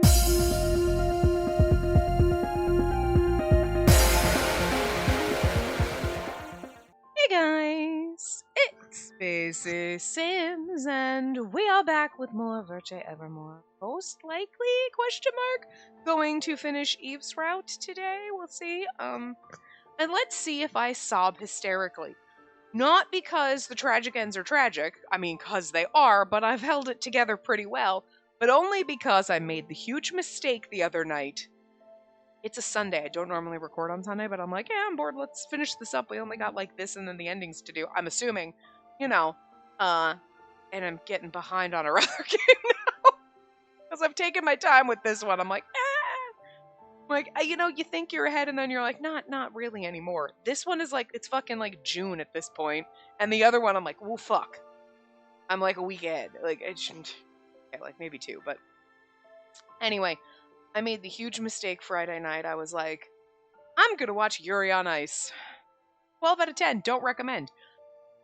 Hey guys, it's Spacey Sims, and we are back with more Virche Evermore. Most likely, question mark, going to finish Eve's route today. We'll see. And let's see if I sob hysterically. Not because the tragic ends are tragic, I mean, because they are, but I've held it together pretty well, but only because I made the huge mistake the other night. It's a Sunday. I don't normally record on Sunday, but I'm like, yeah, I'm bored. Let's finish this up. We only got like this and then the endings to do. I'm assuming, you know, and I'm getting behind on our other game now because I've taken my time with this one. I'm like, you think you're ahead and then you're like, not really anymore. This one is like, it's fucking like June at this point, and the other one, I'm like, well, fuck. I'm like a week ahead. Like, it shouldn't, okay, like maybe two, but anyway. I made the huge mistake Friday night. I was like, I'm going to watch Yuri on Ice. 12 out of 10. Don't recommend.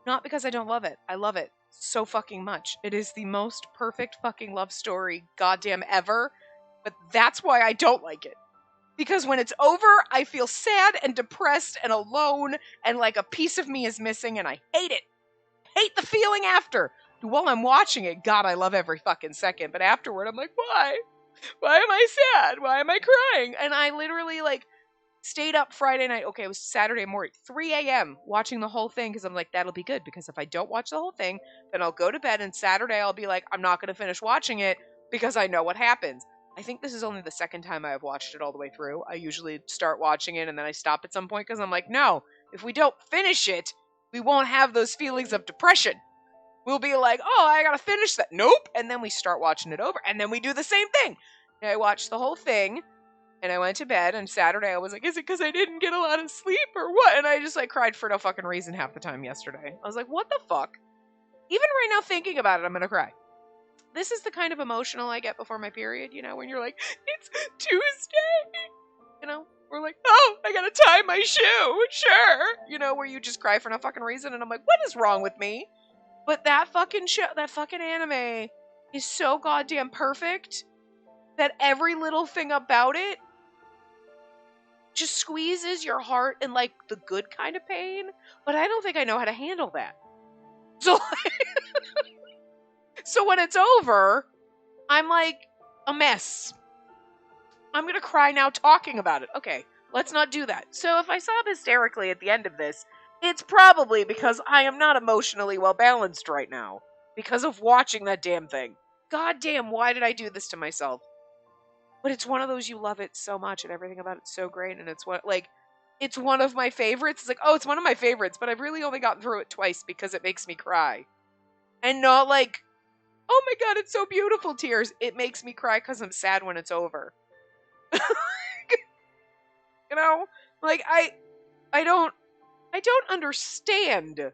Not because I don't love it. I love it so fucking much. It is the most perfect fucking love story goddamn ever. But that's why I don't like it. Because when it's over, I feel sad and depressed and alone and like a piece of me is missing and I hate it. Hate the feeling after. While I'm watching it, God, I love every fucking second. But afterward, I'm like, why? Why am I sad? Why am I crying? And I literally, like, stayed up Friday night. Okay, it was Saturday morning, 3 a.m. watching the whole thing because I'm like, that'll be good. Because if I don't watch the whole thing, then I'll go to bed. And Saturday, I'll be like, I'm not going to finish watching it because I know what happens. I think this is only the second time I have watched it all the way through. I usually start watching it and then I stop at some point because I'm like, no, if we don't finish it, we won't have those feelings of depression. We'll be like, oh, I gotta finish that. Nope. And then we start watching it over. And then we do the same thing. And I watched the whole thing. And I went to bed. And Saturday I was like, is it because I didn't get a lot of sleep or what? And I just like cried for no fucking reason half the time yesterday. I was like, what the fuck? Even right now thinking about it, I'm gonna cry. This is the kind of emotional I get before my period, you know, when you're like, it's Tuesday. You know, we're like, oh, I gotta tie my shoe. Sure. You know, where you just cry for no fucking reason. And I'm like, what is wrong with me? But that fucking show, that fucking anime is so goddamn perfect that every little thing about it just squeezes your heart in like the good kind of pain. But I don't think I know how to handle that. So, so when it's over, I'm like a mess. I'm gonna cry now talking about it. Okay, let's not do that. So if I sob hysterically at the end of this, it's probably because I am not emotionally well balanced right now. Because of watching that damn thing. God damn, why did I do this to myself? But it's one of those you love it so much and everything about it's so great and it's it's one of my favorites. It's like, oh, it's one of my favorites, but I've really only gotten through it twice because it makes me cry. And not like, oh my god, it's so beautiful tears. It makes me cry because I'm sad when it's over. You know? Like, I don't understand.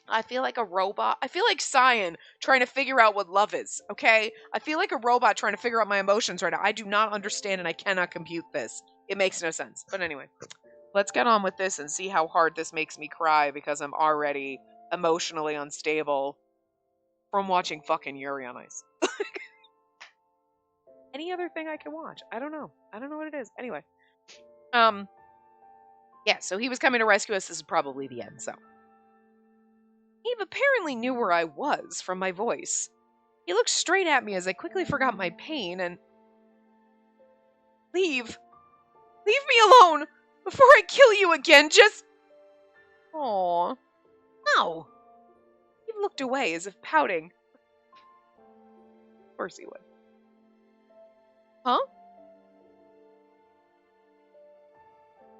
I feel like a robot. I feel like Cyan trying to figure out what love is, okay? I feel like a robot trying to figure out my emotions right now. I do not understand and I cannot compute this. It makes no sense. But anyway, let's get on with this and see how hard this makes me cry because I'm already emotionally unstable from watching fucking Yuri on Ice. Any other thing I can watch? I don't know. I don't know what it is. Anyway. Yeah, so he was coming to rescue us. This is probably the end, so. Eve apparently knew where I was from my voice. He looked straight at me as I quickly forgot my pain and... Leave. Leave me alone! Before I kill you again, just... Aww. No. Eve looked away as if pouting. Of course he would. Huh?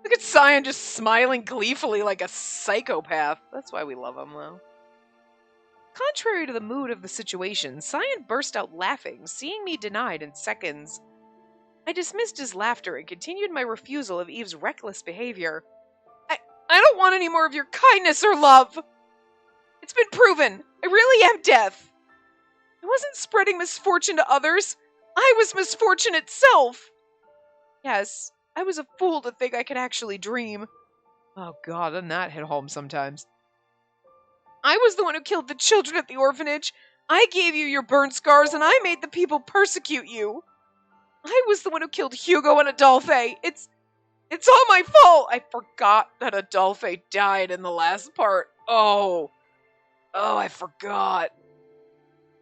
Look at Cyan just smiling gleefully like a psychopath. That's why we love him, though. Contrary to the mood of the situation, Cyan burst out laughing, seeing me denied in seconds. I dismissed his laughter and continued my refusal of Eve's reckless behavior. I don't want any more of your kindness or love! It's been proven. I really am death. I wasn't spreading misfortune to others. I was misfortune itself. Yes, I was a fool to think I could actually dream. Oh god, doesn't that hit home sometimes? I was the one who killed the children at the orphanage. I gave you your burn scars and I made the people persecute you. I was the one who killed Hugo and Adolphe. It's all my fault. I forgot that Adolphe died in the last part. Oh, I forgot.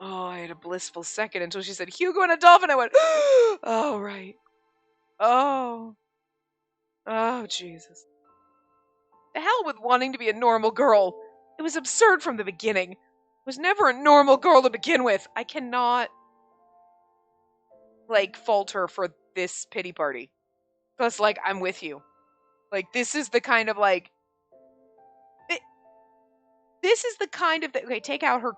Oh, I had a blissful second until she said Hugo and Adolphe, and I went, oh, right. Oh, Jesus. The hell with wanting to be a normal girl. It was absurd from the beginning. I was never a normal girl to begin with. I cannot, fault her for this pity party. Plus, I'm with you. This is the kind of, this is the kind of, okay, take out her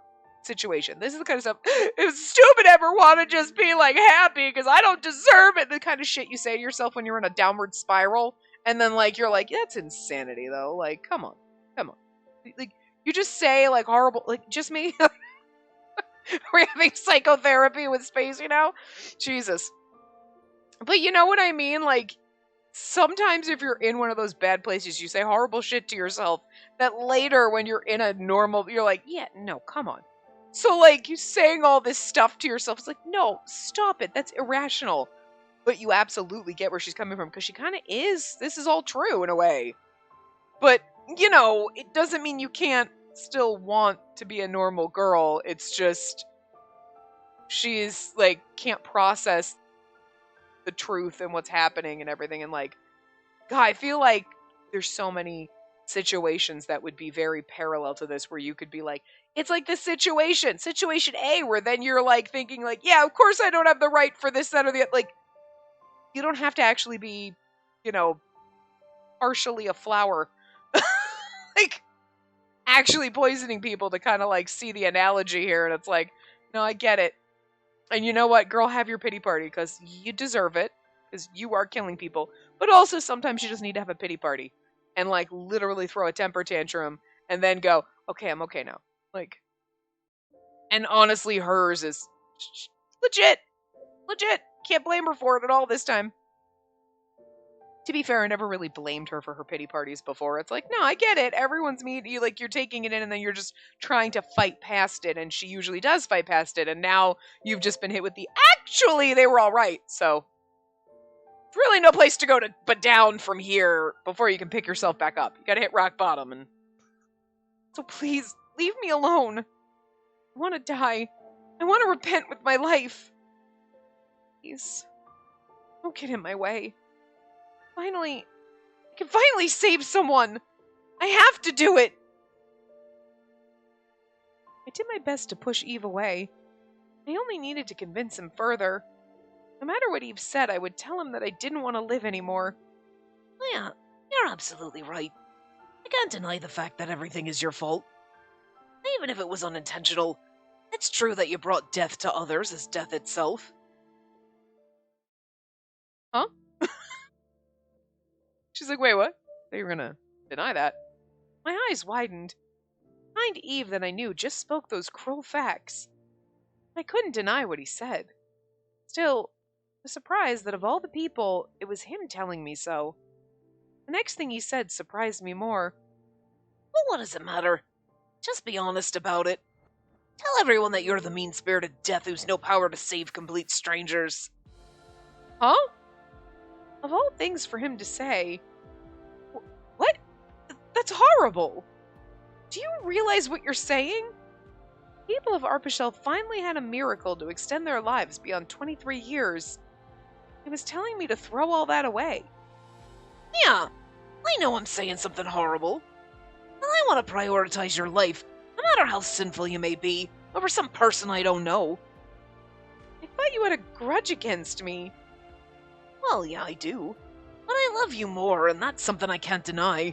situation. This is the kind of stuff, if stupid ever want to just be, happy because I don't deserve it. The kind of shit you say to yourself when you're in a downward spiral. And then, you're that's insanity, though. Come on. You just say, horrible, just me. We're having psychotherapy with space, Jesus. But you know what I mean? Sometimes if you're in one of those bad places, you say horrible shit to yourself that later when you're in a normal, you're yeah, no, come on. So, you saying all this stuff to yourself, it's no, stop it. That's irrational. But you absolutely get where she's coming from, because she kind of is. This is all true in a way. But, it doesn't mean you can't still want to be a normal girl. It's just, she's, can't process the truth and what's happening and everything. And, God, I feel like there's so many situations that would be very parallel to this, where you could be it's this situation A, where then you're thinking yeah, of course I don't have the right for this, that, or the other. You don't have to actually be, partially a flower. Actually poisoning people to kind of see the analogy here. And it's no, I get it. And you know what, girl, have your pity party, because you deserve it, because you are killing people. But also sometimes you just need to have a pity party and literally throw a temper tantrum and then go, okay, I'm okay now. And honestly, hers is legit. Can't blame her for it at all this time. To be fair, I never really blamed her for her pity parties before. It's no, I get it. Everyone's you you're taking it in and then you're just trying to fight past it, and she usually does fight past it, and now you've just been hit with the actually they were all right. So it's really no place to go but down from here before you can pick yourself back up. You gotta hit rock bottom. And so please leave me alone. I want to die. I want to repent with my life. Please don't get in my way. I can finally save someone. I have to do it. I did my best to push Eve away. I only needed to convince him further. No matter what Eve said, I would tell him that I didn't want to live anymore. Yeah, you're absolutely right. I can't deny the fact that everything is your fault. Even if it was unintentional, it's true that you brought death to others as death itself. Huh? She's wait, what? They were gonna deny that. My eyes widened. The kind Eve that I knew just spoke those cruel facts. I couldn't deny what he said. Still, I was surprised that of all the people, it was him telling me so. The next thing he said surprised me more. Well, what does it matter? Just be honest about it. Tell everyone that you're the mean-spirited death who's no power to save complete strangers. Huh? Of all things for him to say... What? That's horrible! Do you realize what you're saying? People of Arpachel finally had a miracle to extend their lives beyond 23 years. He was telling me to throw all that away. Yeah, I know I'm saying something horrible. But I want to prioritize your life, no matter how sinful you may be, over some person I don't know. I thought you had a grudge against me. Well, yeah, I do. But I love you more, and that's something I can't deny.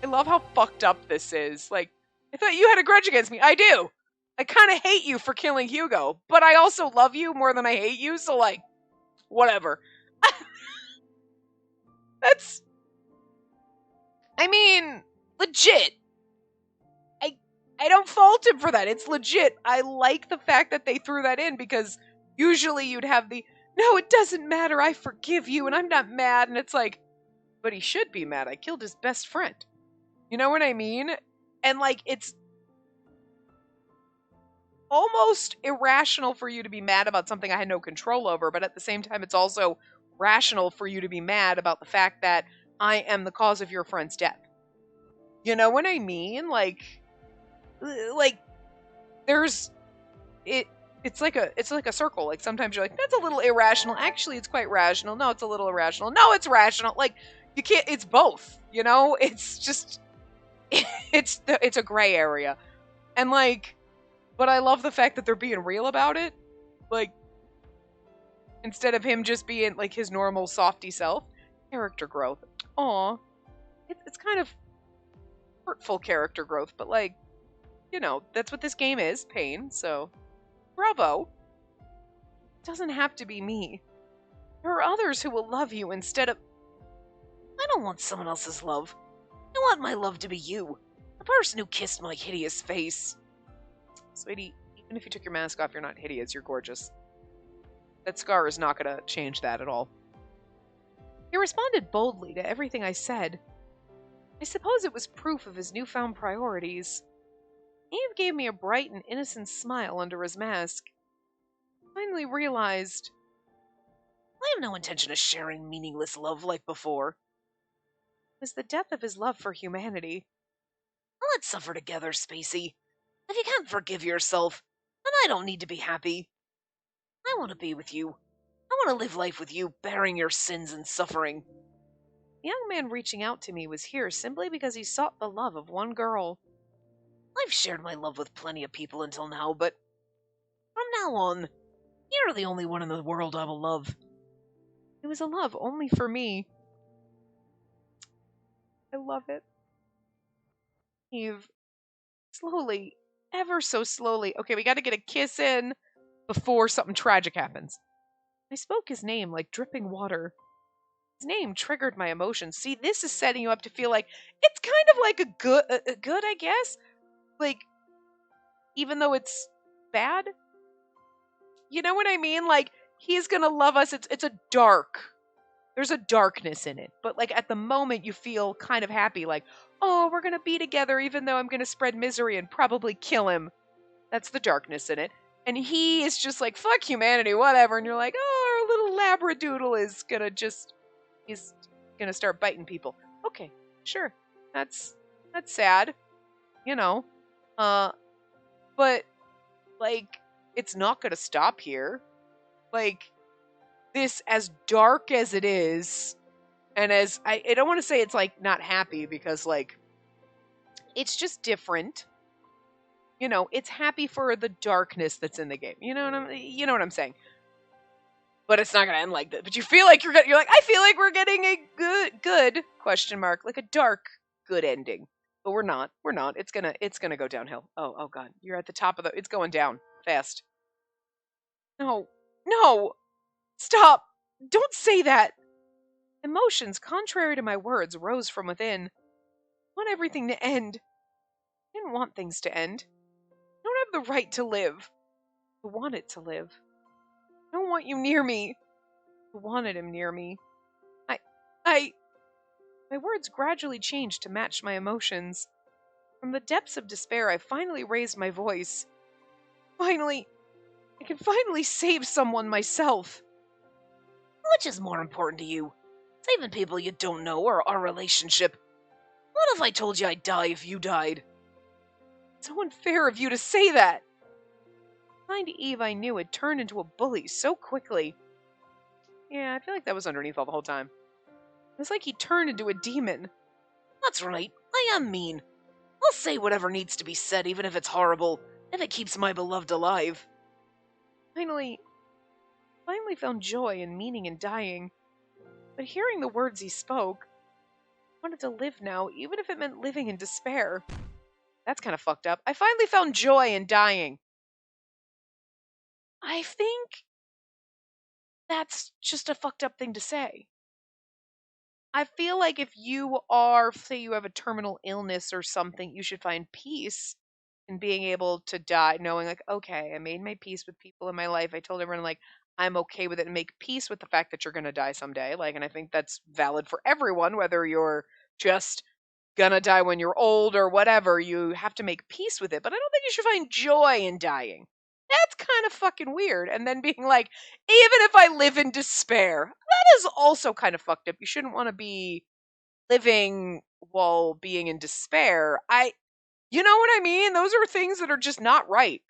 I love how fucked up this is. I thought you had a grudge against me. I do. I kind of hate you for killing Hugo, but I also love you more than I hate you, so whatever. That's... I mean, legit. I don't fault him for that. It's legit. I like the fact that they threw that in, because usually you'd have the, no, it doesn't matter, I forgive you, and I'm not mad, and it's but he should be mad. I killed his best friend. You know what I mean? And it's almost irrational for you to be mad about something I had no control over, but at the same time, it's also rational for you to be mad about the fact that I am the cause of your friend's death. You know what I mean? Like there's it. It's like a circle. Like sometimes you're like, that's a little irrational. Actually, it's quite rational. No, it's a little irrational. No, it's rational. Like you can't. It's both. You know. It's just it's a gray area, and like, but I love the fact that they're being real about it. Like instead of him just being like his normal softy self, character growth. Aw, it's kind of hurtful character growth, but like, you know, that's what this game is, pain. So bravo. It doesn't have to be me. There are others who will love you instead of... I don't want someone else's love. I want my love to be you. The person who kissed my hideous face. Sweetie, even if you took your mask off, you're not hideous, you're gorgeous. That scar is not going to change that at all. He responded boldly to everything I said. I suppose it was proof of his newfound priorities. Eve gave me a bright and innocent smile under his mask. I finally realized I have no intention of sharing meaningless love like before. it was the depth of his love for humanity. Let's suffer together, Spacey. If you can't forgive yourself, then I don't need to be happy. I want to be with you. I want to live life with you, bearing your sins and suffering. The young man reaching out to me was here simply because he sought the love of one girl. I've shared my love with plenty of people until now, but from now on, you're the only one in the world I will love. It was a love only for me. I love it. Eve, slowly, ever so slowly. Okay, we got to get a kiss in before something tragic happens. I spoke his name like dripping water. His name triggered my emotions. See, this is setting you up to feel like it's kind of like a good, I guess. Like, even though it's bad. You know what I mean? Like, he's gonna love us. It's a dark. There's a darkness in it. But like at the moment you feel kind of happy, like, oh, we're gonna be together even though I'm gonna spread misery and probably kill him. That's the darkness in it. And he is just like, fuck humanity, whatever. And you're like, oh, our little labradoodle is gonna he's gonna start biting people. Okay, sure. That's sad. You know. But like, it's not gonna stop here. Like, this, as dark as it is, and as I don't want to say it's like not happy, because like it's just different. You know, it's happy for the darkness that's in the game. You know what I'm saying? But it's not gonna end like that. But you feel like you're like, I feel like we're getting a good question mark, like a dark good ending. But we're not. We're not. It's gonna go downhill. Oh god. You're at the top of it's going down fast. No. Stop. Don't say that. Emotions contrary to my words rose from within. I want everything to end. I didn't want things to end. I don't have the right to live. I want it to live. I don't want you near me. I wanted him near me. My words gradually changed to match my emotions. From the depths of despair, I finally raised my voice. Finally, I can finally save someone myself. Which is more important to you? Saving people you don't know, or our relationship? What if I told you I'd die if you died? It's so unfair of you to say that. The kind Eve I knew had turned into a bully so quickly. Yeah, I feel like that was underneath all the whole time. It's like he turned into a demon. That's right, I am mean. I'll say whatever needs to be said, even if it's horrible, if it keeps my beloved alive. Finally found joy and meaning in dying. But hearing the words he spoke, I wanted to live now, even if it meant living in despair. That's kind of fucked up. I finally found joy in dying. I think that's just a fucked up thing to say. I feel like if you are, say you have a terminal illness or something, you should find peace in being able to die, knowing like, okay, I made my peace with people in my life. I told everyone like, I'm okay with it, and make peace with the fact that you're going to die someday. Like, and I think that's valid for everyone, whether you're just gonna die when you're old or whatever. You have to make peace with it. But I don't think you should find joy in dying. That's kind of fucking weird. And then being like, even if I live in despair, that is also kind of fucked up. You shouldn't want to be living while being in despair. You know what I mean? Those are things that are just not right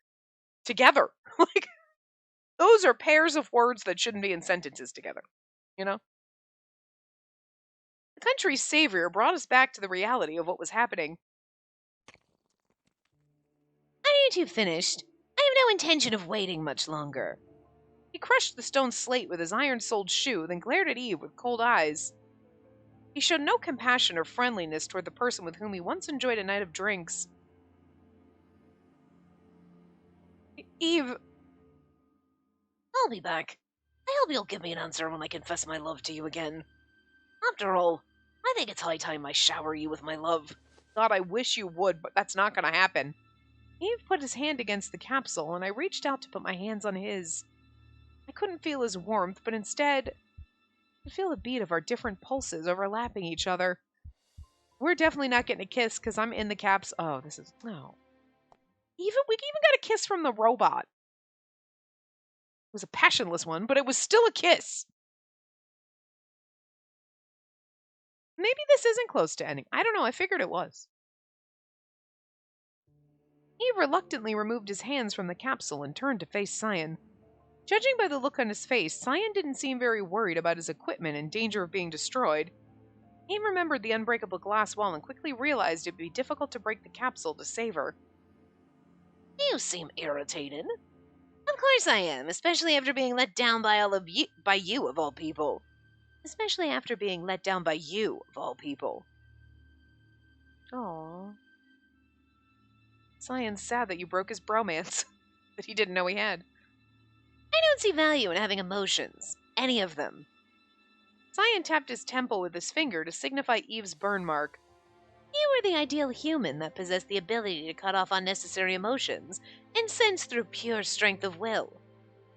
together. Like, those are pairs of words that shouldn't be in sentences together, you know? The country's savior brought us back to the reality of what was happening. Aren't you finished? I have no intention of waiting much longer. He crushed the stone slate with his iron-soled shoe, then glared at Eve with cold eyes. He showed no compassion or friendliness toward the person with whom he once enjoyed a night of drinks. Eve, I'll be back. I hope you'll give me an answer when I confess my love to you again. After all, I think it's high time I shower you with my love. God, I wish you would, but that's not going to happen. Eve put his hand against the capsule, and I reached out to put my hands on his. I couldn't feel his warmth, but instead, I could feel the beat of our different pulses overlapping each other. We're definitely not getting a kiss because I'm in the caps. Oh, this is no. We even got a kiss from the robot. It was a passionless one, but it was still a kiss. Maybe this isn't close to ending. I don't know. I figured it was. He reluctantly removed his hands from the capsule and turned to face Cyan. Judging by the look on his face, Cyan didn't seem very worried about his equipment in danger of being destroyed. He remembered the unbreakable glass wall and quickly realized it would be difficult to break the capsule to save her. You seem irritated. Of course I am, especially after being let down by you of all people. Especially after being let down by you of all people. Aww. Cyan's sad that you broke his bromance that he didn't know he had. I don't see value in having emotions. Any of them. Cyan tapped his temple with his finger to signify Eve's burn mark. You were the ideal human that possessed the ability to cut off unnecessary emotions and sense through pure strength of will.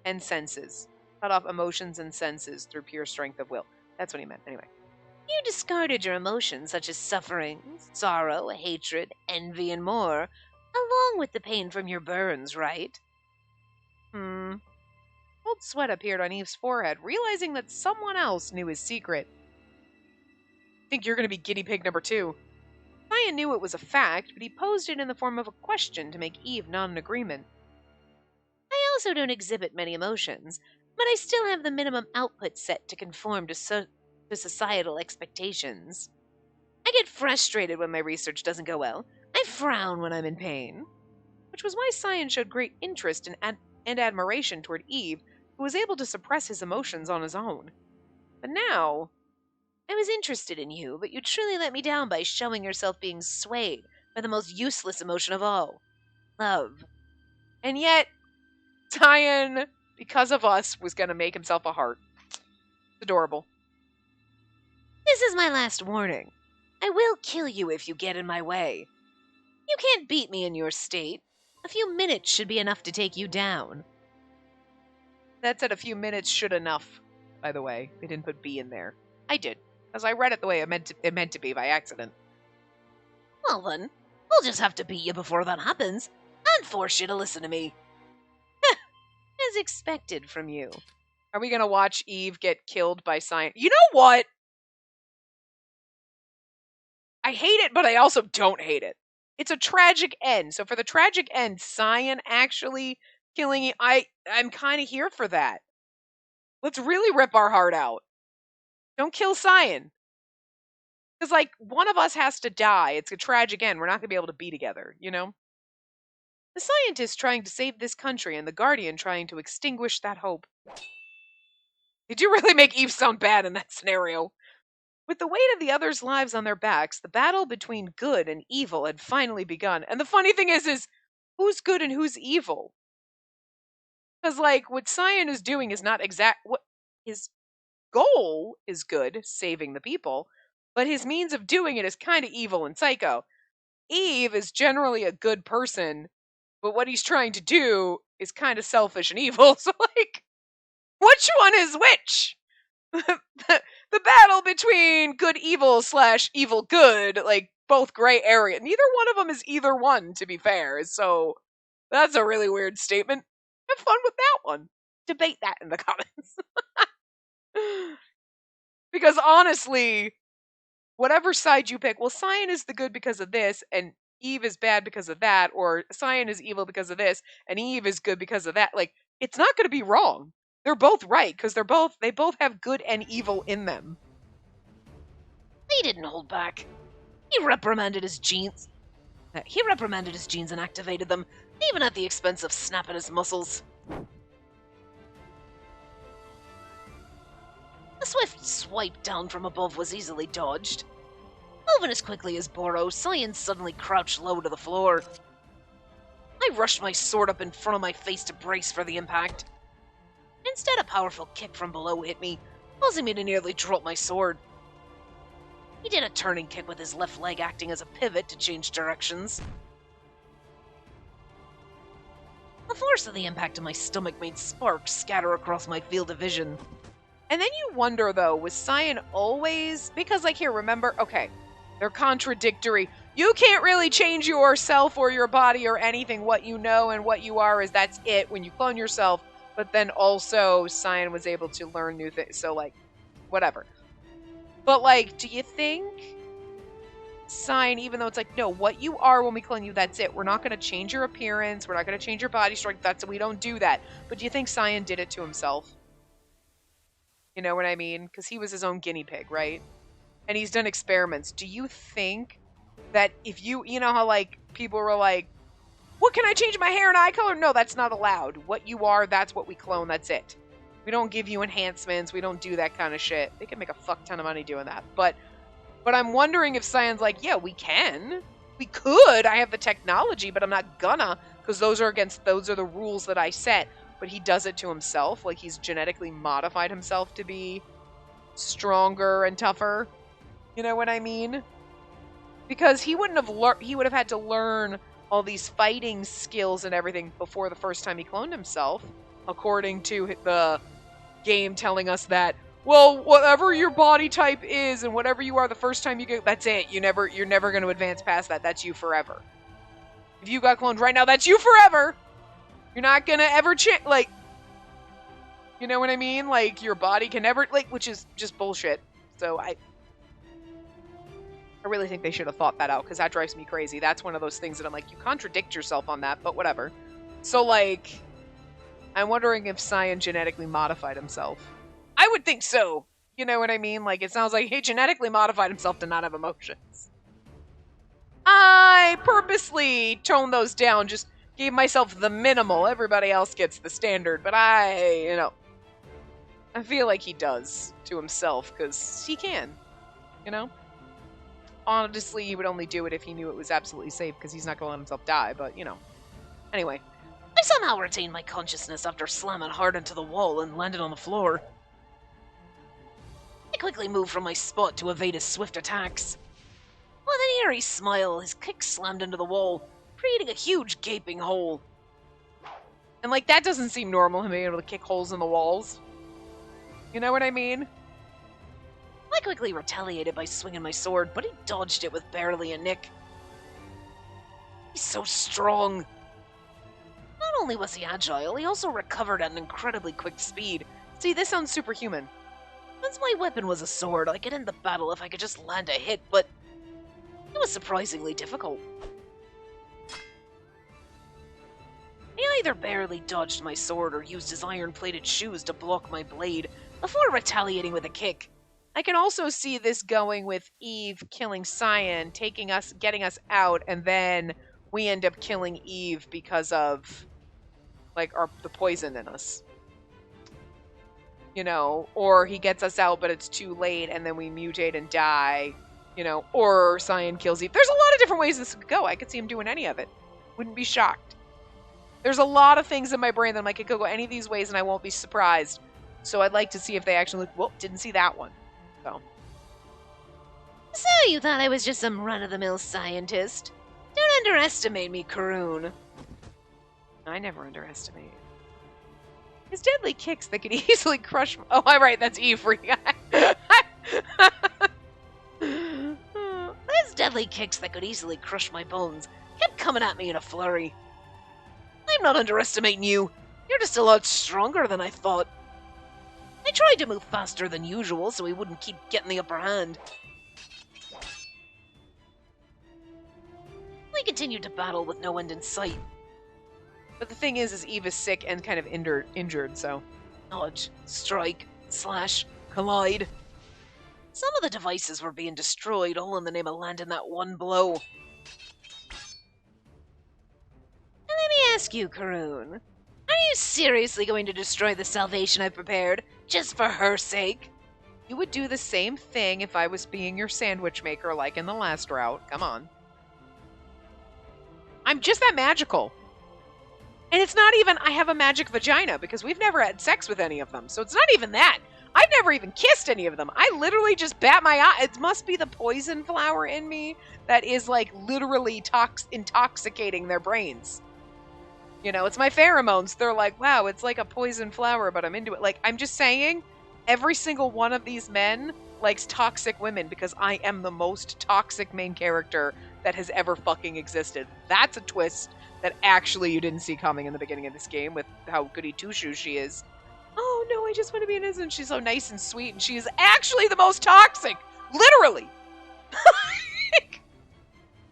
And senses. Cut off emotions and senses through pure strength of will. That's what he meant, anyway. You discarded your emotions such as suffering, sorrow, hatred, envy, and more, along with the pain from your burns, right? Cold sweat appeared on Eve's forehead, realizing that someone else knew his secret. I think you're going to be guinea pig number 2. Cyan knew it was a fact, but he posed it in the form of a question to make Eve nod in agreement. I also don't exhibit many emotions, but I still have the minimum output set to conform to societal expectations. I get frustrated when my research doesn't go well. I frown when I'm in pain. Which was why Cyan showed great interest and admiration toward Eve, who was able to suppress his emotions on his own. But now, I was interested in you, but you truly let me down by showing yourself being swayed by the most useless emotion of all, love. And yet, Cyan, because of us, was going to make himself a heart. It's adorable. This is my last warning. I will kill you if you get in my way. You can't beat me in your state. A few minutes should be enough to take you down. That said, a few minutes should enough, by the way. They didn't put B in there. I did, because I read it the way it meant to be by accident. Well then, I'll just have to beat you before that happens, and force you to listen to me. As expected from you. Are we going to watch Eve get killed by Cyan? You know what? I hate it, but I also don't hate it. It's a tragic end. So for the tragic end, Cyan actually killing I'm kind of here for that. Let's really rip our heart out. Don't kill Cyan. Because, like, one of us has to die. It's a tragic end. We're not going to be able to be together, you know? The scientist trying to save this country and the Guardian trying to extinguish that hope. Did you really make Eve sound bad in that scenario? With the weight of the others' lives on their backs, the battle between good and evil had finally begun. And the funny thing is who's good and who's evil? Because, like, what Cyan is doing is not what his goal is good, saving the people, but his means of doing it is kind of evil and psycho. Eve is generally a good person, but what he's trying to do is kind of selfish and evil. So, like, which one is which? The battle between good evil / evil good, like, both gray area. Neither one of them is either one, to be fair. So that's a really weird statement. have fun with that one. Debate that in the comments. Because honestly, whatever side you pick, well, Cyan is the good because of this, and Eve is bad because of that, or Cyan is evil because of this, and Eve is good because of that. Like, it's not going to be wrong. They're both right, because they both have good and evil in them. He didn't hold back. He reprimanded his genes. And activated them, even at the expense of snapping his muscles. A swift swipe down from above was easily dodged. Moving as quickly as Boro, Cyan suddenly crouched low to the floor. I rushed my sword up in front of my face to brace for the impact. Instead, a powerful kick from below hit me, causing me to nearly drop my sword. He did a turning kick with his left leg acting as a pivot to change directions. The force of the impact of my stomach made sparks scatter across my field of vision. And then you wonder, though, was Cyan always... Because, like, here, remember, okay, they're contradictory. You can't really change yourself or your body or anything. What you know and what you are is that's it when you clone yourself. But then also, Cyan was able to learn new things. So, like, whatever. But, like, do you think Cyan, even though it's like, no, what you are when we clone you, that's it. We're not going to change your appearance. We're not going to change your body structure. We don't do that. But do you think Cyan did it to himself? You know what I mean? Because he was his own guinea pig, right? And he's done experiments. Do you think that if you know how, like, people were like, what, can I change my hair and eye color? No, that's not allowed. What you are, that's what we clone. That's it. We don't give you enhancements. We don't do that kind of shit. They can make a fuck ton of money doing that. But I'm wondering if Cyan's like, yeah, we can. We could. I have the technology, but I'm not gonna, because those are the rules that I set. But he does it to himself. Like, he's genetically modified himself to be stronger and tougher. You know what I mean? Because he would have had to learn all these fighting skills and everything before the first time he cloned himself, according to the game telling us that, well, whatever your body type is and whatever you are the first time you get, that's it. You're never going to advance past that. That's you forever. If you got cloned right now, that's you forever. You're not going to ever change, like, you know what I mean? Like, your body can never, like, which is just bullshit. So I really think they should have thought that out, because that drives me crazy. That's one of those things that I'm like, you contradict yourself on that, but whatever. So, like, I'm wondering if Cyan genetically modified himself. I would think so. You know what I mean? Like, it sounds like he genetically modified himself to not have emotions. I purposely toned those down, just gave myself the minimal. Everybody else gets the standard, but I feel like he does to himself, because he can, you know? Honestly, he would only do it if he knew it was absolutely safe, because he's not going to let himself die, but, you know. Anyway. I somehow retained my consciousness after slamming hard into the wall and landed on the floor. I quickly moved from my spot to evade his swift attacks. With an eerie smile, his kick slammed into the wall, creating a huge gaping hole. And, like, that doesn't seem normal, him being able to kick holes in the walls. You know what I mean? I quickly retaliated by swinging my sword, but he dodged it with barely a nick. He's so strong. Not only was he agile, he also recovered at an incredibly quick speed. See, this sounds superhuman. Since my weapon was a sword, I could end the battle if I could just land a hit, but it was surprisingly difficult. He either barely dodged my sword or used his iron-plated shoes to block my blade before retaliating with a kick. I can also see this going with Eve killing Cyan, getting us out, and then we end up killing Eve because of, like, the poison in us. You know, or he gets us out, but it's too late, and then we mutate and die, you know, or Cyan kills Eve. There's a lot of different ways this could go. I could see him doing any of it. Wouldn't be shocked. There's a lot of things in my brain that I'm like, it could go any of these ways, and I won't be surprised. So I'd like to see if they actually, well, didn't see that one. So you thought I was just some run-of-the-mill scientist? Don't underestimate me, Canan. I never underestimate. His deadly kicks that could easily crush... Oh, I'm right, that's Eve freaking out. His deadly kicks that could easily crush my bones kept coming at me in a flurry. I'm not underestimating you. You're just a lot stronger than I thought. I tried to move faster than usual so he wouldn't keep getting the upper hand. We continued to battle with no end in sight. But the thing is Eva's sick and kind of injured, so... Dodge, strike, slash, collide. Some of the devices were being destroyed, all in the name of landing that one blow. Now let me ask you, Karun. Are you seriously going to destroy the salvation I've prepared, just for her sake? You would do the same thing if I was being your sandwich maker like in the last route. Come on. I'm just that magical. And it's not even I have a magic vagina, because we've never had sex with any of them. So it's not even that. I've never even kissed any of them. I literally just bat my eye. It must be the poison flower in me that is like literally intoxicating their brains. You know, it's my pheromones. They're like, wow, it's like a poison flower, but I'm into it. Like, I'm just saying, every single one of these men likes toxic women because I am the most toxic main character that has ever fucking existed. That's a twist that actually you didn't see coming in the beginning of this game with how goody two-shoes she is. Oh no, I just want to be innocent. She's so nice and sweet, and she is actually the most toxic. Literally.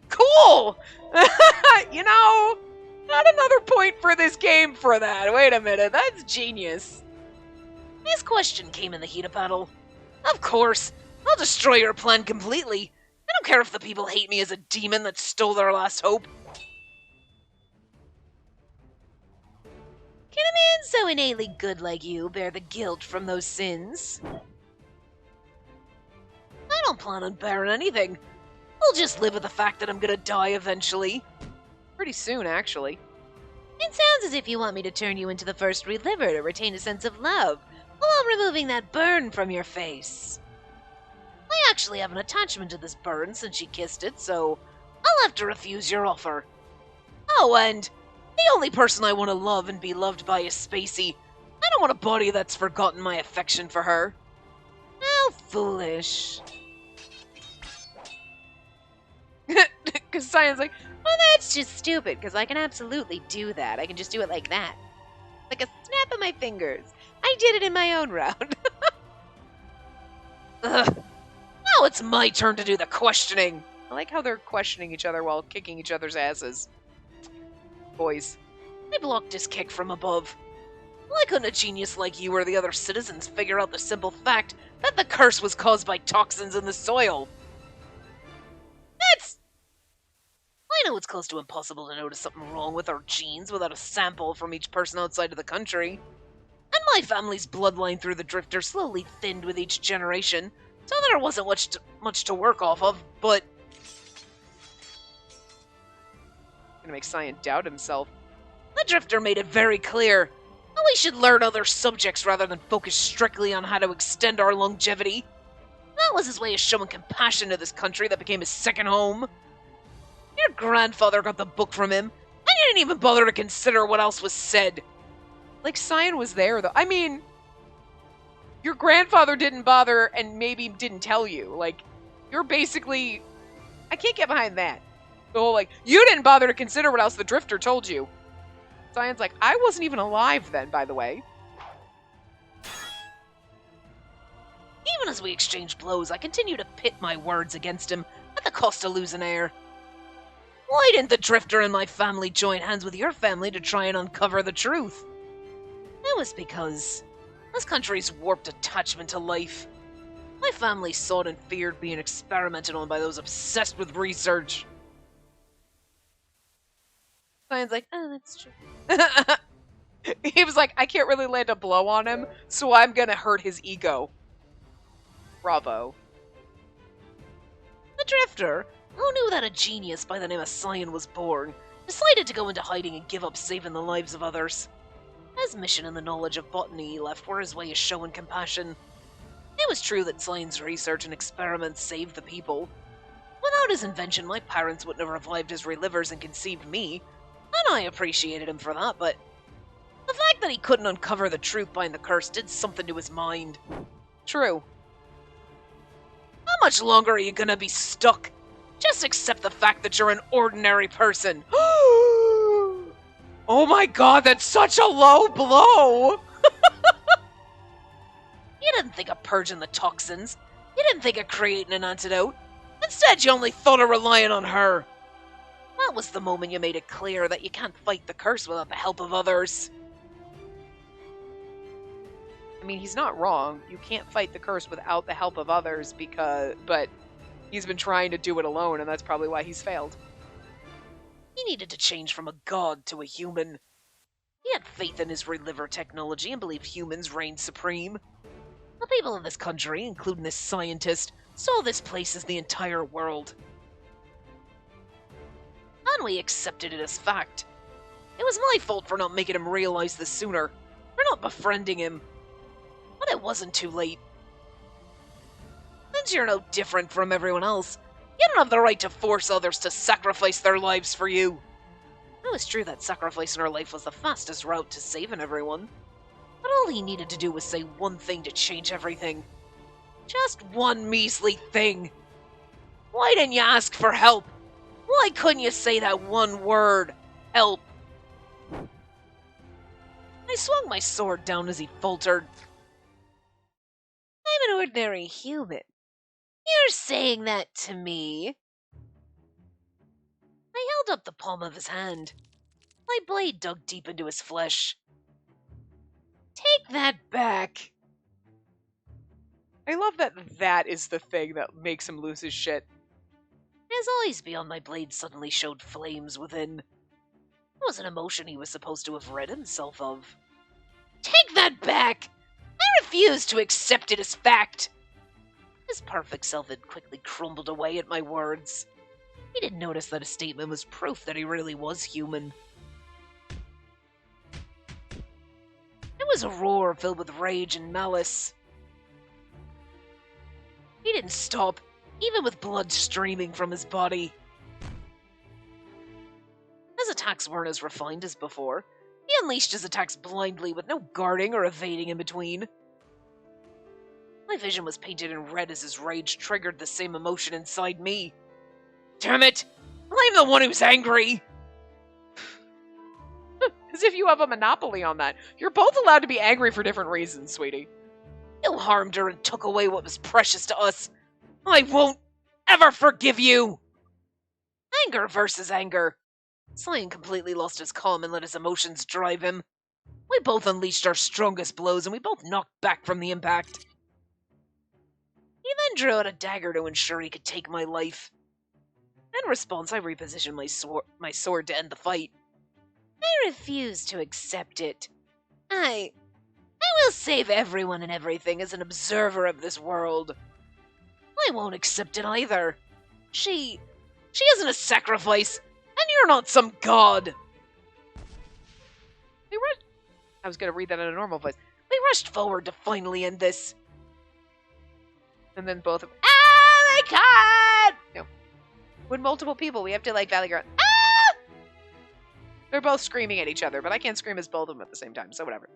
Cool. You know, not another point for this game for that. Wait a minute, that's genius. This question came in the heat of battle. Of course, I'll destroy your plan completely. I don't care if the people hate me as a demon that stole their last hope. Can a man so innately good like you bear the guilt from those sins? I don't plan on bearing anything. I'll just live with the fact that I'm gonna die eventually. Pretty soon, actually. It sounds as if you want me to turn you into the first reliver to retain a sense of love, while removing that burn from your face. I actually have an attachment to this burn since she kissed it, so I'll have to refuse your offer. Oh, and the only person I want to love and be loved by is Spacey. I don't want a body that's forgotten my affection for her. How foolish. Because Cyan's like, well, that's just stupid, because I can absolutely do that. I can just do it like that. Like a snap of my fingers. I did it in my own round. Ugh. Now it's my turn to do the questioning. I like how they're questioning each other while kicking each other's asses. Boys. I blocked his kick from above. Why couldn't a genius like you or the other citizens figure out the simple fact that the curse was caused by toxins in the soil? I know it's close to impossible to notice something wrong with our genes without a sample from each person outside of the country. And my family's bloodline through the Drifter slowly thinned with each generation, so there wasn't much to work off of, but... Gonna make Cyan doubt himself. The Drifter made it very clear that we should learn other subjects rather than focus strictly on how to extend our longevity. That was his way of showing compassion to this country that became his second home. Your grandfather got the book from him, and you didn't even bother to consider what else was said. Like, Cyan was there, though. I mean, your grandfather didn't bother and maybe didn't tell you. Like, you're basically... I can't get behind that. The whole, like, you didn't bother to consider what else the Drifter told you. Cyan's like, I wasn't even alive then, by the way. Even as we exchanged blows, I continued to pit my words against him at the cost of losing air. Why didn't the Drifter and my family join hands with your family to try and uncover the truth? It was because this country's warped attachment to life. My family sought and feared being experimented on by those obsessed with research. Cyan's like, oh, that's true. He was like, I can't really land a blow on him, so I'm gonna hurt his ego. Bravo. The Drifter, who knew that a genius by the name of Cyan was born, decided to go into hiding and give up saving the lives of others. His mission and the knowledge of botany he left were his way of showing compassion. It was true that Cyan's research and experiments saved the people. Without his invention, my parents wouldn't have revived his relivers and conceived me, and I appreciated him for that, but the fact that he couldn't uncover the truth behind the curse did something to his mind. True. How much longer are you gonna be stuck? Just accept the fact that you're an ordinary person. Oh my god, that's such a low blow! You didn't think of purging the toxins. You didn't think of creating an antidote. Instead, you only thought of relying on her. That was the moment you made it clear that you can't fight the curse without the help of others. I mean, he's not wrong. You can't fight the curse without the help of others but he's been trying to do it alone, and that's probably why he's failed. He needed to change from a god to a human. He had faith in his reliver technology and believed humans reigned supreme. The people of this country, including this scientist, saw this place as the entire world. And we accepted it as fact. It was my fault for not making him realize this sooner, for not befriending him. But it wasn't too late. Since you're no different from everyone else, you don't have the right to force others to sacrifice their lives for you. It was true that sacrificing her life was the fastest route to saving everyone. But all he needed to do was say one thing to change everything. Just one measly thing. Why didn't you ask for help? Why couldn't you say that one word? Help. I swung my sword down as he faltered. I'm an ordinary human. You're saying that to me? I held up the palm of his hand. My blade dug deep into his flesh. Take that back. I love that that is the thing that makes him lose his shit. His eyes beyond my blade suddenly showed flames within. It was an emotion he was supposed to have rid himself of. Take that back! I refuse to accept it as fact! His perfect self had quickly crumbled away at my words. He didn't notice that his statement was proof that he really was human. It was a roar filled with rage and malice. He didn't stop, even with blood streaming from his body. His attacks weren't as refined as before. He unleashed his attacks blindly with no guarding or evading in between. My vision was painted in red as his rage triggered the same emotion inside me. Damn it! I'm the one who's angry! As if you have a monopoly on that. You're both allowed to be angry for different reasons, sweetie. You harmed her and took away what was precious to us. I won't ever forgive you! Anger versus anger. Cyan completely lost his calm and let his emotions drive him. We both unleashed our strongest blows and we both knocked back from the impact. He then drew out a dagger to ensure he could take my life. In response, I repositioned my sword to end the fight. I refuse to accept it. I will save everyone and everything as an observer of this world. I won't accept it either. She isn't a sacrifice, and you're not some god. I was going to read that in a normal voice. We rushed forward to finally end this. And then both of them, Ah, my god! no. When multiple people, we have to like Valley Girl. Ah! They're both screaming at each other, but I can't scream as both of them at the same time, so whatever.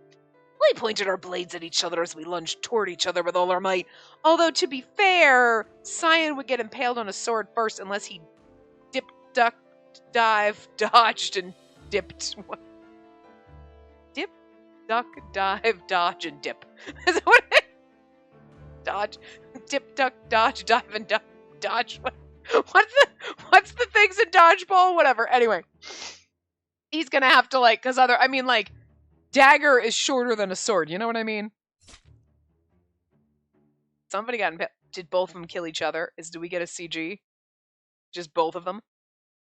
We pointed our blades at each other as we lunged toward each other with all our might. Although, to be fair, Cyan would get impaled on a sword first unless he dipped, ducked, dived, dodged, and dipped. What? Dip, duck, dive, dodge, and dip. Is that what it is? Dodge, dip, duck, dodge, dive, and dodge. What's the things in dodgeball? Whatever. Anyway, he's gonna have to dagger is shorter than a sword. You know what I mean? Somebody got impaled. Did both of them kill each other? Do we get a CG? Just both of them?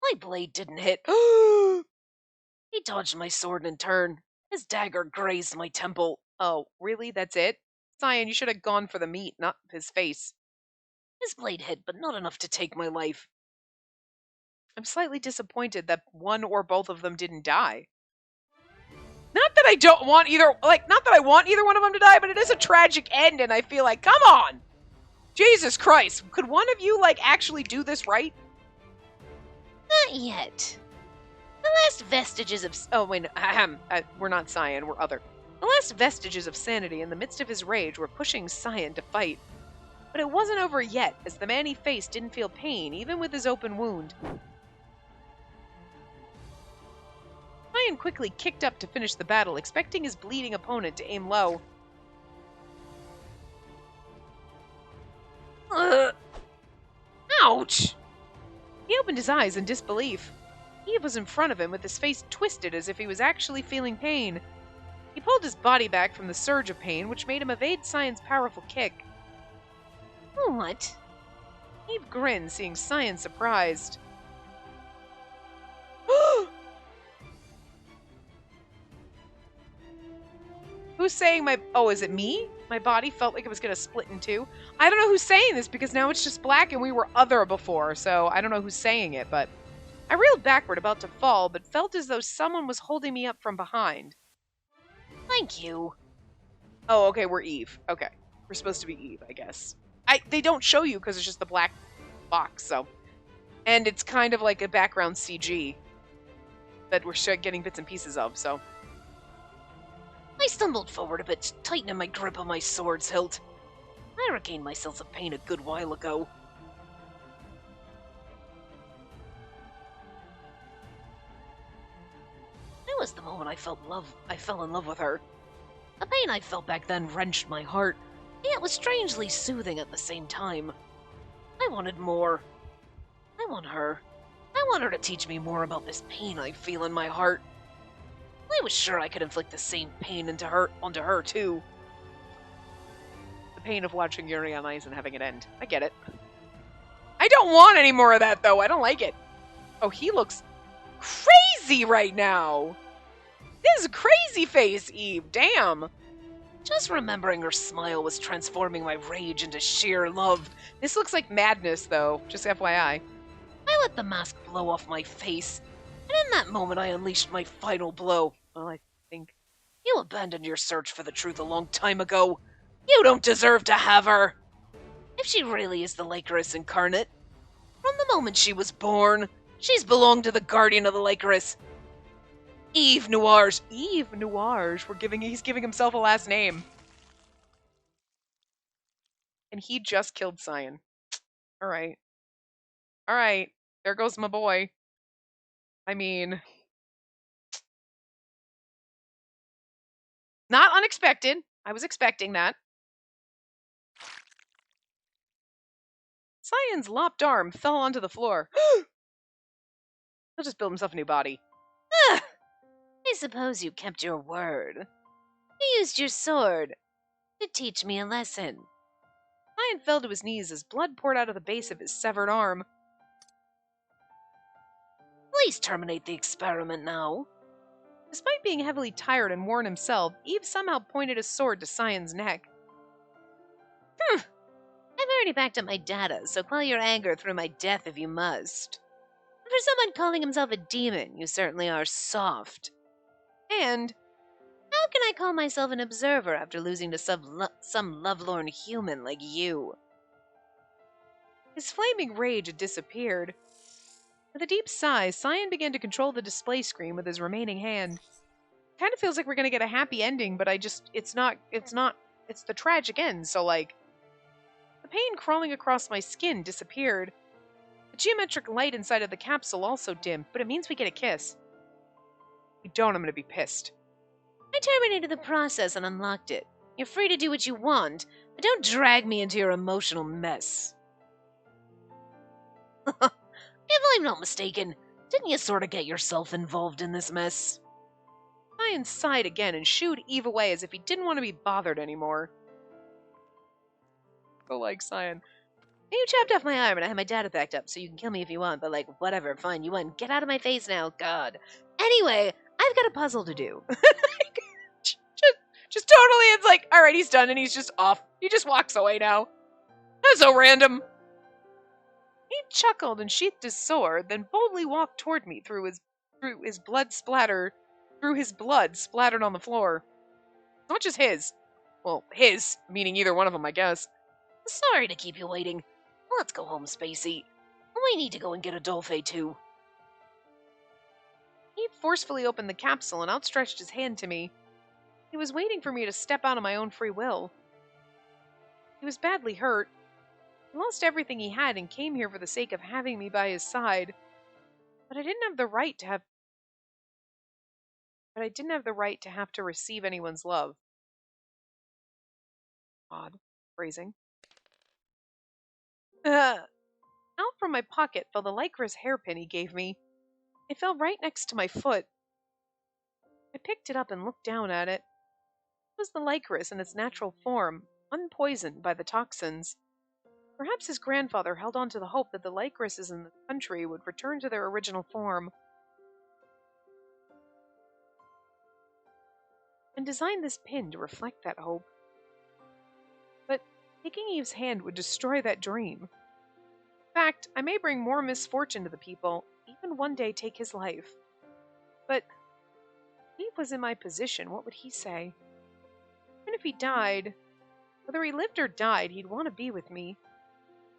My blade didn't hit. He dodged my sword in turn. His dagger grazed my temple. Oh, really? That's it? Cyan, you should have gone for the meat, not his face. His blade hit, but not enough to take my life. I'm slightly disappointed that one or both of them didn't die. Not that I want either one of them to die, but it is a tragic end, and I feel like, come on! Jesus Christ, could one of you, actually do this right? Not yet. The last vestiges of... Oh, wait, we're not Cyan, we're other. The last vestiges of sanity in the midst of his rage were pushing Cyan to fight. But it wasn't over yet, as the man he faced didn't feel pain, even with his open wound. Cyan quickly kicked up to finish the battle, expecting his bleeding opponent to aim low. Ouch! He opened his eyes in disbelief. Eve was in front of him with his face twisted as if he was actually feeling pain. He pulled his body back from the surge of pain, which made him evade Cyan's powerful kick. What? Eve grinned, seeing Cyan surprised. Who's saying my... Oh, is it me? My body felt like it was going to split in two. I don't know who's saying this because now it's just black and we were other before, so I don't know who's saying it, but... I reeled backward about to fall, but felt as though someone was holding me up from behind. Thank you. Oh, okay, we're Eve. Okay. We're supposed to be Eve, I guess. They don't show you because it's just the black box, so... And it's kind of like a background CG that we're getting bits and pieces of, so... I stumbled forward a bit, tightening my grip on my sword's hilt. I regained my sense of pain a good while ago. That was the moment I fell in love with her. The pain I felt back then wrenched my heart, yet was strangely soothing at the same time. I wanted more. I want her. I want her to teach me more about this pain I feel in my heart. I was sure I could inflict the same pain onto her too. The pain of watching Yuri on Ice and having it end. I get it. I don't want any more of that, though. I don't like it. Oh, he looks crazy right now. This is a crazy face, Eve. Damn. Just remembering her smile was transforming my rage into sheer love. This looks like madness, though. Just FYI. I let the mask blow off my face, and in that moment I unleashed my final blow. Well, I think... You abandoned your search for the truth a long time ago. You don't deserve to have her. If she really is the Lycoris incarnate, from the moment she was born, she's belonged to the guardian of the Lycoris. Eve Noirs. Eve Noirs. He's giving himself a last name. And he just killed Cyan. Alright. Alright. There goes my boy. I mean... Not unexpected. I was expecting that. Cyan's lopped arm fell onto the floor. He'll just build himself a new body. Ah, I suppose you kept your word. You used your sword to teach me a lesson. Cyan fell to his knees as blood poured out of the base of his severed arm. Please terminate the experiment now. Despite being heavily tired and worn himself, Eve somehow pointed his sword to Cyan's neck. I've already backed up my data, so quell your anger through my death if you must. For someone calling himself a demon, you certainly are soft. And how can I call myself an observer after losing to some lovelorn human like you? His flaming rage had disappeared. With a deep sigh, Cyan began to control the display screen with his remaining hand. Kind of feels like we're gonna get a happy ending, but it's the tragic end, so like... The pain crawling across my skin disappeared. The geometric light inside of the capsule also dimmed, but it means we get a kiss. If we don't, I'm gonna be pissed. I terminated the process and unlocked it. You're free to do what you want, but don't drag me into your emotional mess. If I'm not mistaken, didn't you sort of get yourself involved in this mess? Cyan sighed again and shooed Eve away as if he didn't want to be bothered anymore. Go like Cyan. You chopped off my arm and I have my data backed up, so you can kill me if you want, but like, whatever, fine, you won. Get out of my face now, God. Anyway, I've got a puzzle to do. just totally, it's like, alright, he's done and he's just off. He just walks away now. That's so random. He chuckled and sheathed his sword, then boldly walked toward me through his blood splattered on the floor. Not just his. Well, his, meaning either one of them, I guess. Sorry to keep you waiting. Let's go home, Spacey. We need to go and get Adolphe, too. He forcefully opened the capsule and outstretched his hand to me. He was waiting for me to step out of my own free will. He was badly hurt. He lost everything he had and came here for the sake of having me by his side. But I didn't have the right to have but I didn't have the right to have to receive anyone's love. Odd phrasing. Out from my pocket fell the lycra's hairpin he gave me. It fell right next to my foot. I picked it up and looked down at it. It was the lycris in its natural form, unpoisoned by the toxins. Perhaps his grandfather held on to the hope that the lycrises in the country would return to their original form, and designed this pin to reflect that hope. But taking Eve's hand would destroy that dream. In fact, I may bring more misfortune to the people, even one day take his life. But if Eve was in my position, what would he say? Even if he died, whether he lived or died, he'd want to be with me.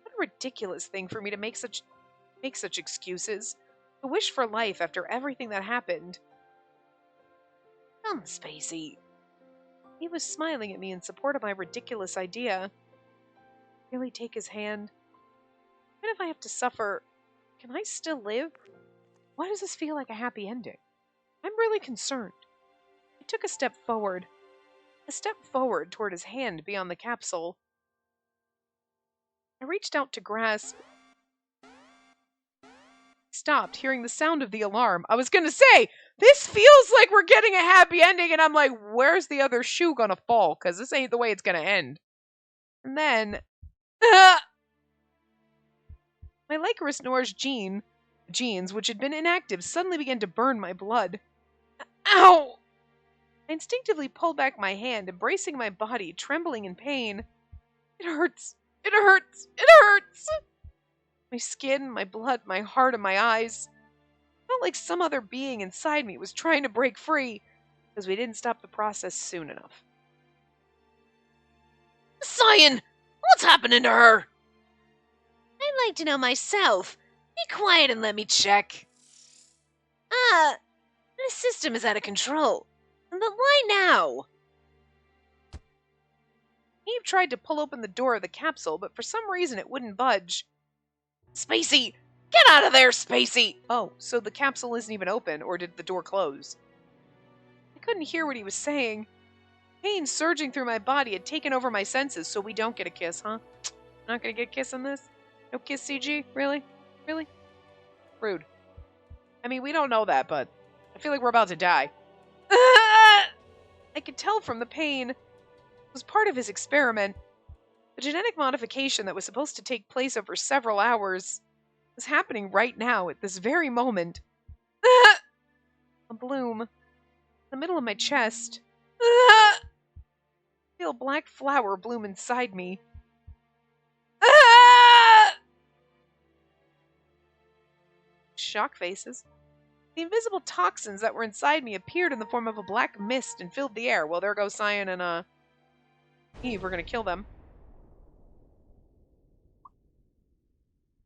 What a ridiculous thing for me to make such excuses, to wish for life after everything that happened. Come, Spacey. He was smiling at me in support of my ridiculous idea. Really take his hand? Even if I have to suffer, can I still live? Why does this feel like a happy ending? I'm really concerned. I took a step forward toward his hand beyond the capsule. I reached out to grasp. Stopped hearing the sound of the alarm. I was gonna say, this feels like we're getting a happy ending, and I'm like, where's the other shoe gonna fall? Because this ain't the way it's gonna end. And then, my Lycoris Noir's jeans, which had been inactive, suddenly began to burn my blood. Ow! I instinctively pulled back my hand, embracing my body, trembling in pain. It hurts. It hurts. It hurts! My skin, my blood, my heart, and my eyes. It felt like some other being inside me was trying to break free, because we didn't stop the process soon enough. Cyan! What's happening to her? I'd like to know myself. Be quiet and let me check. The system is out of control. But why now? Eve tried to pull open the door of the capsule, but for some reason it wouldn't budge. Spacey! Get out of there, Spacey! Oh, so the capsule isn't even open, or did the door close? I couldn't hear what he was saying. Pain surging through my body had taken over my senses, so we don't get a kiss, huh? Not gonna get a kiss in this? No kiss CG? Really? Really? Rude. I mean, we don't know that, but I feel like we're about to die. I could tell from the pain. It was part of his experiment. The genetic modification that was supposed to take place over several hours was happening right now, at this very moment. A bloom. In the middle of my chest. I feel a black flower bloom inside me. Shock faces. The invisible toxins that were inside me appeared in the form of a black mist and filled the air. Well, there goes Cyan and Eve. We're gonna kill them.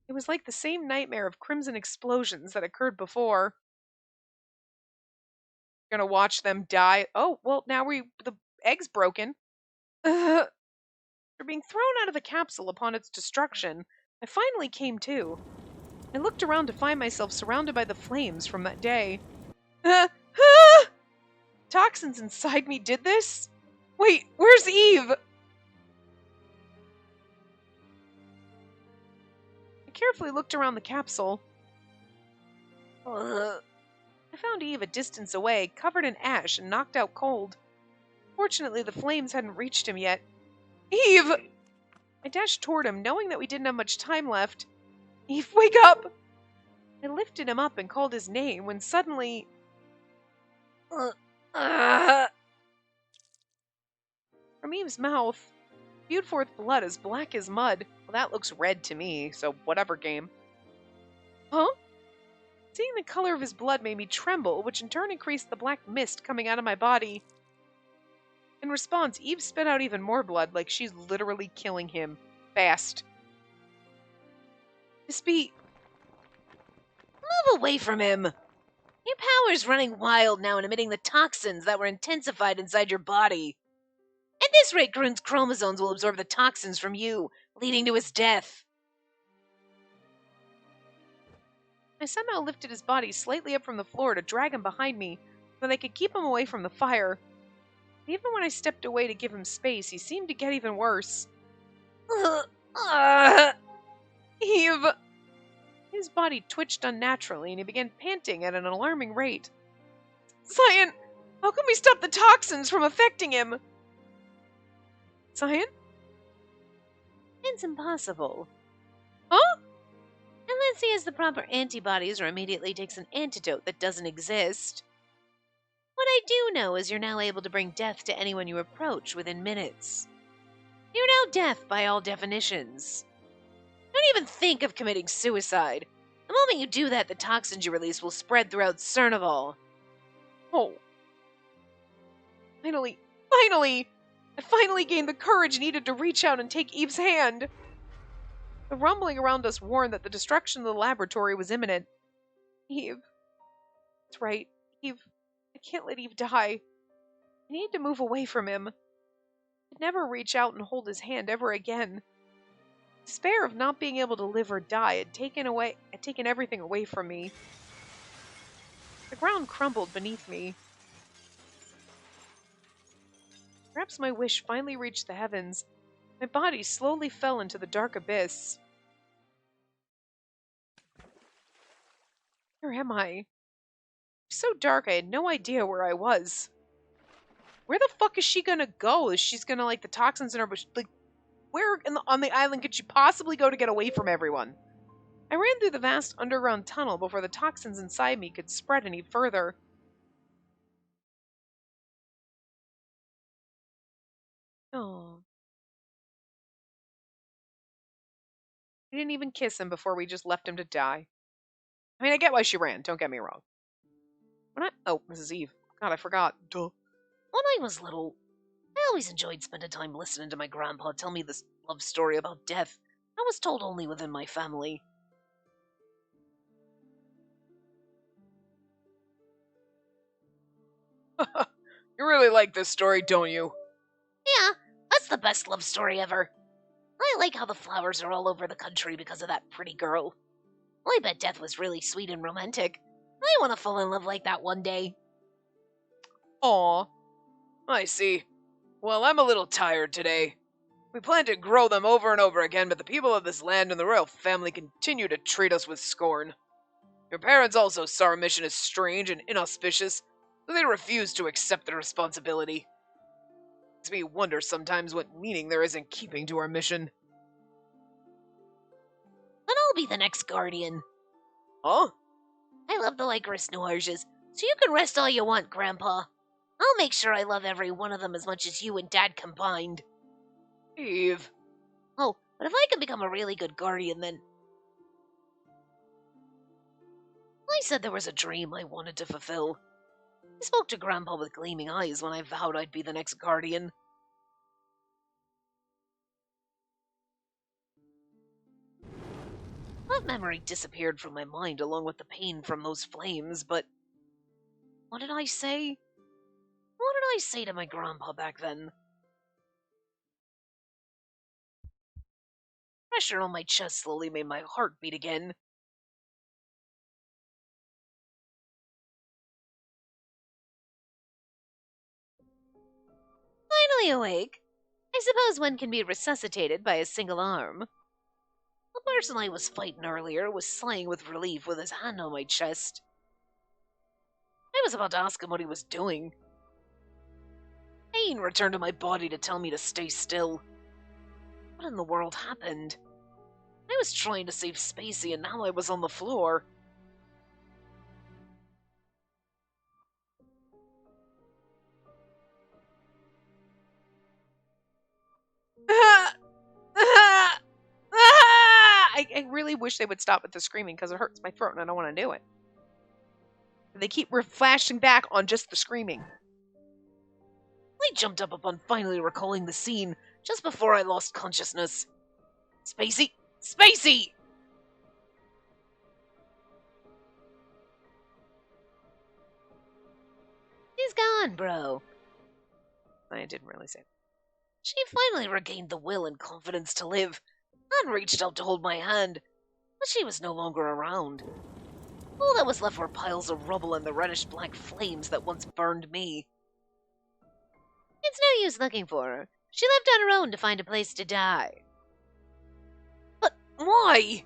It was like the same nightmare of crimson explosions that occurred before. Gonna watch them die. Oh, well, now the egg's broken. After being thrown out of the capsule upon its destruction, I finally came to. I looked around to find myself surrounded by the flames from that day. Toxins inside me did this? Wait, where's Eve? I carefully looked around the capsule. I found Eve a distance away, covered in ash and knocked out cold. Fortunately, the flames hadn't reached him yet. Eve! I dashed toward him, knowing that we didn't have much time left. Eve, wake up! I lifted him up and called his name when suddenly... From Eve's mouth spewed forth blood as black as mud. Well, that looks red to me, so whatever, game. Huh? Seeing the color of his blood made me tremble, which in turn increased the black mist coming out of my body. In response, Eve spit out even more blood, like she's literally killing him. Fast. Move away from him! Your power's running wild now and emitting the toxins that were intensified inside your body. At this rate, Grun's chromosomes will absorb the toxins from you, leading to his death. I somehow lifted his body slightly up from the floor to drag him behind me, but I could keep him away from the fire. Even when I stepped away to give him space, he seemed to get even worse. Eve! His body twitched unnaturally, and he began panting at an alarming rate. Cyan, how can we stop the toxins from affecting him? Cyan? It's impossible. Huh? Unless he has the proper antibodies or immediately takes an antidote that doesn't exist. What I do know is you're now able to bring death to anyone you approach within minutes. You're now death by all definitions. Don't even think of committing suicide. The moment you do that, the toxins you release will spread throughout Cernival. Oh. Finally! I finally gained the courage needed to reach out and take Eve's hand. The rumbling around us warned that the destruction of the laboratory was imminent. Eve. That's right. Eve. I can't let Eve die. I need to move away from him. I'd never reach out and hold his hand ever again. Despair of not being able to live or die had taken everything away from me. The ground crumbled beneath me. Perhaps my wish finally reached the heavens. My body slowly fell into the dark abyss. Where am I? It was so dark I had no idea where I was. Where the fuck is she gonna go? Is she's gonna, the toxins in her, where on the island could she possibly go to get away from everyone? I ran through the vast underground tunnel before the toxins inside me could spread any further. Oh. We didn't even kiss him before we just left him to die. I mean, I get why she ran, don't get me wrong. Oh, Mrs. Eve. God, I forgot. Duh. When I was little, I always enjoyed spending time listening to my grandpa tell me this love story about death that was told only within my family. You really like this story, don't you? Yeah, that's the best love story ever. I like how the flowers are all over the country because of that pretty girl. I bet death was really sweet and romantic. I want to fall in love like that one day. Aw. I see. Well, I'm a little tired today. We planned to grow them over and over again, but the people of this land and the royal family continue to treat us with scorn. Your parents also saw our mission as strange and inauspicious, so they refused to accept the responsibility. Makes me wonder sometimes what meaning there is in keeping to our mission. Then I'll be the next guardian. Huh? I love the Lycoris Noirs, so you can rest all you want, Grandpa. I'll make sure I love every one of them as much as you and Dad combined. Eve. Oh, but if I can become a really good guardian, then... I said there was a dream I wanted to fulfill. I spoke to Grandpa with gleaming eyes when I vowed I'd be the next guardian. That memory disappeared from my mind along with the pain from those flames, but... What did I say? What did I say to my grandpa back then? Pressure on my chest slowly made my heart beat again. Finally awake. I suppose one can be resuscitated by a single arm. The person I was fighting earlier was sighing with relief with his hand on my chest. I was about to ask him what he was doing. Pain returned to my body to tell me to stay still. What in the world happened? I was trying to save Spacey and now I was on the floor. I really wish they would stop with the screaming because it hurts my throat and I don't want to do it. They keep flashing back on just the screaming. I jumped up upon finally recalling the scene just before I lost consciousness. Spacey! Spacey! He's gone, bro. I didn't really say that. She finally regained the will and confidence to live, and reached out to hold my hand, but she was no longer around. All that was left were piles of rubble and the reddish-black flames that once burned me. It's no use looking for her. She left on her own to find a place to die. But why?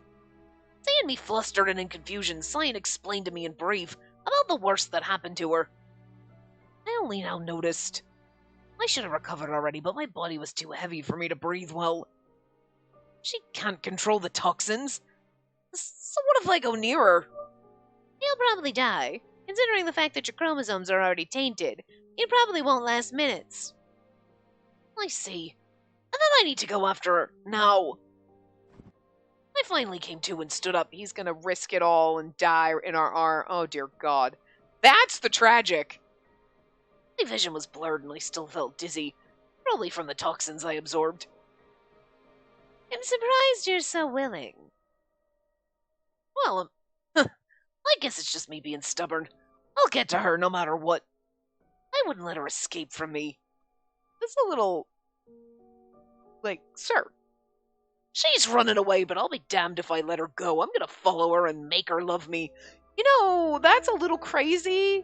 Seeing me flustered and in confusion, Cyan explained to me in brief about the worst that happened to her. I only now noticed. I should have recovered already, but my body was too heavy for me to breathe well. She can't control the toxins. So what if I go near her? You'll probably die. Considering the fact that your chromosomes are already tainted, it probably won't last minutes. I see. And then I need to go after her, now. I finally came to and stood up. He's gonna risk it all and die in our arm. Oh, dear God. That's the tragic. My vision was blurred and I still felt dizzy, probably from the toxins I absorbed. I'm surprised you're so willing. Well, I guess it's just me being stubborn. I'll get to her no matter what. I wouldn't let her escape from me. That's a little... like, sir. She's running away, but I'll be damned if I let her go. I'm gonna follow her and make her love me. You know, that's a little crazy,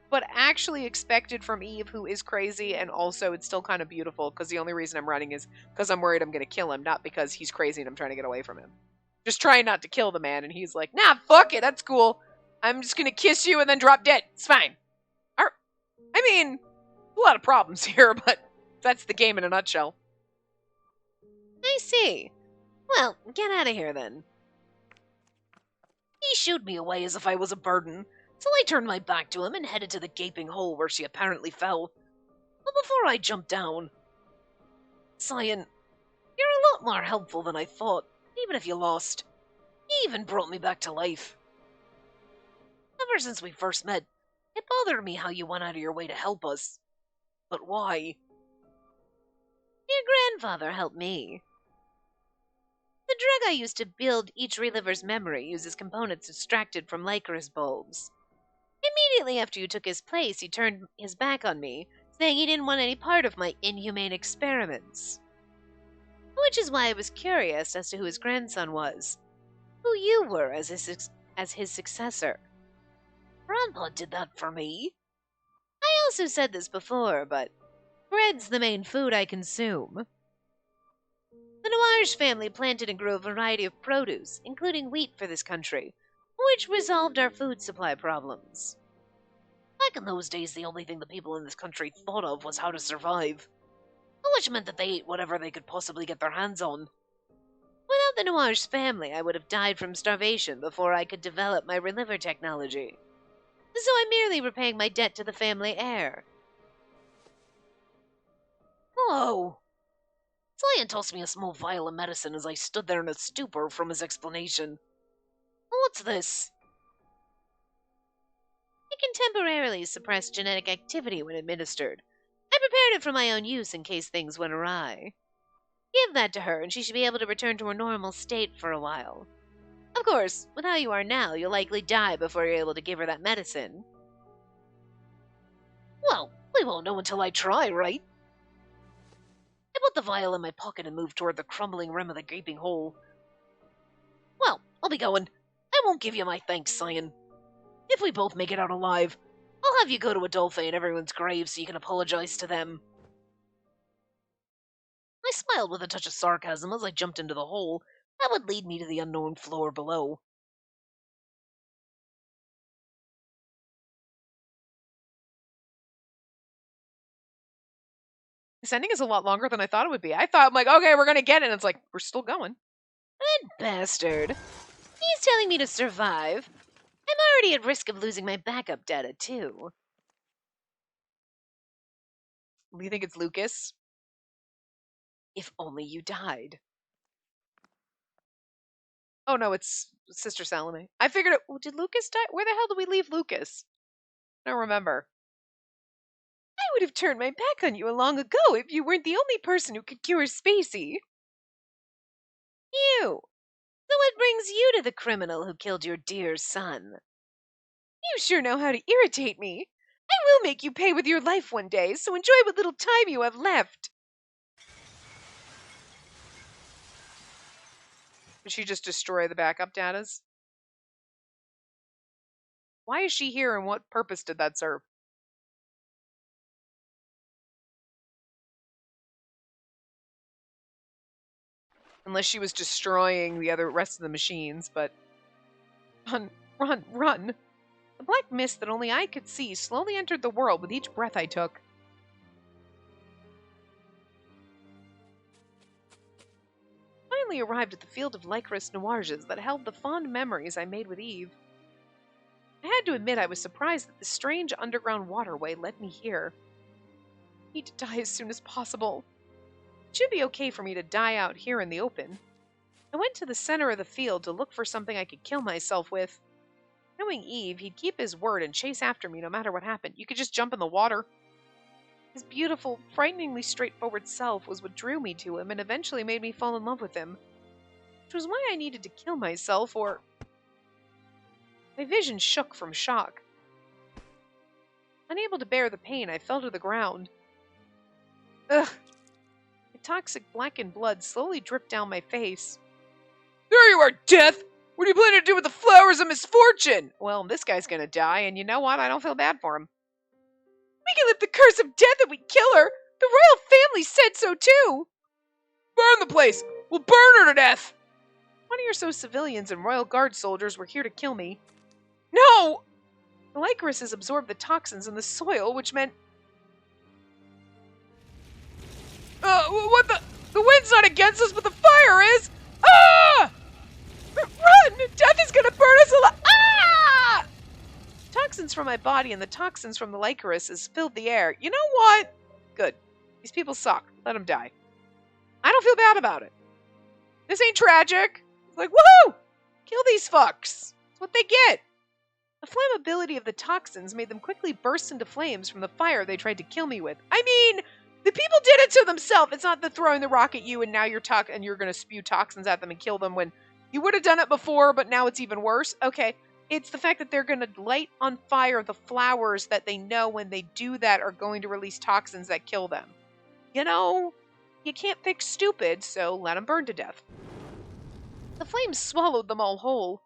but actually expected from Eve, who is crazy, and also it's still kind of beautiful, because the only reason I'm running is because I'm worried I'm going to kill him, not because he's crazy and I'm trying to get away from him. Just trying not to kill the man, and he's like, nah, fuck it, that's cool. I'm just going to kiss you and then drop dead. It's fine. I mean, a lot of problems here, but that's the game in a nutshell. I see. Well, get out of here then. He shooed me away as if I was a burden, so I turned my back to him and headed to the gaping hole where she apparently fell. But before I jumped down... Cyan, you're a lot more helpful than I thought, even if you lost. You even brought me back to life. Ever since we first met, it bothered me how you went out of your way to help us. But why? Your grandfather helped me. The drug I used to build each reliver's memory uses components extracted from Lycra's bulbs. Immediately after you took his place, he turned his back on me, saying he didn't want any part of my inhumane experiments. Which is why I was curious as to who his grandson was, who you were as his successor. Grandpa did that for me. I also said this before, but bread's the main food I consume. The Noirge family planted and grew a variety of produce, including wheat for this country, which resolved our food supply problems. Back in those days, the only thing the people in this country thought of was how to survive, which meant that they ate whatever they could possibly get their hands on. Without the Noirge family, I would have died from starvation before I could develop my reliver technology. So I'm merely repaying my debt to the family heir. Whoa! Cyan tossed me a small vial of medicine as I stood there in a stupor from his explanation. What's this? It can temporarily suppress genetic activity when administered. I prepared it for my own use in case things went awry. Give that to her, and she should be able to return to her normal state for a while. Of course, with how you are now, you'll likely die before you're able to give her that medicine. Well, we won't know until I try, right? I put the vial in my pocket and moved toward the crumbling rim of the gaping hole. Well, I'll be going. I won't give you my thanks, Cyan. If we both make it out alive, I'll have you go to Adolphe and everyone's grave so you can apologize to them. I smiled with a touch of sarcasm as I jumped into the hole that would lead me to the unknown floor below. This ending is a lot longer than I thought it would be. I thought, I'm like, okay, we're going to get it. And it's like, we're still going. That bastard. He's telling me to survive. I'm already at risk of losing my backup data, too. Do you think it's Lucas? If only you died. Oh, no, it's Sister Salome. I figured it. Oh, did Lucas die? Where the hell did we leave Lucas? I don't remember. I would have turned my back on you long ago if you weren't the only person who could cure Spacey. You! So what brings you to the criminal who killed your dear son? You sure know how to irritate me. I will make you pay with your life one day, so enjoy what little time you have left. Did she just destroy the backup datas? Why is she here and what purpose did that serve? Unless she was destroying the rest of the machines, but run, run, run. The black mist that only I could see slowly entered the world with each breath I took. Finally arrived at the field of Lycris Noirs that held the fond memories I made with Eve. I had to admit I was surprised that the strange underground waterway led me here. I need to die as soon as possible. It should be okay for me to die out here in the open. I went to the center of the field to look for something I could kill myself with. Knowing Eve, he'd keep his word and chase after me no matter what happened. You could just jump in the water. His beautiful, frighteningly straightforward self was what drew me to him and eventually made me fall in love with him. Which was why I needed to kill myself, or... My vision shook from shock. Unable to bear the pain, I fell to the ground. Ugh! The toxic blackened blood slowly dripped down my face. There you are, Death! What are you planning to do with the flowers of misfortune? Well, this guy's gonna die, and you know what? I don't feel bad for him. We can lift the curse of death if we kill her! The royal family said so too! Burn the place! We'll burn her to death! 20 or so civilians and royal guard soldiers were here to kill me. No! The Lycris absorbed the toxins in the soil, which meant... what the... The wind's not against us, but the fire is! Ah! Run! Death is gonna burn us alive! Ah! Toxins from my body and the toxins from the Lycris filled the air. You know what? Good. These people suck. Let them die. I don't feel bad about it. This ain't tragic. It's like, woohoo! Kill these fucks. That's what they get. The flammability of the toxins made them quickly burst into flames from the fire they tried to kill me with. I mean, the people did it to themselves. It's not the throwing the rock at you and now you're going to spew toxins at them and kill them when you would have done it before, but now it's even worse. Okay. It's the fact that they're going to light on fire the flowers that they know when they do that are going to release toxins that kill them. You know, you can't fix stupid, so let them burn to death. The flames swallowed them all whole.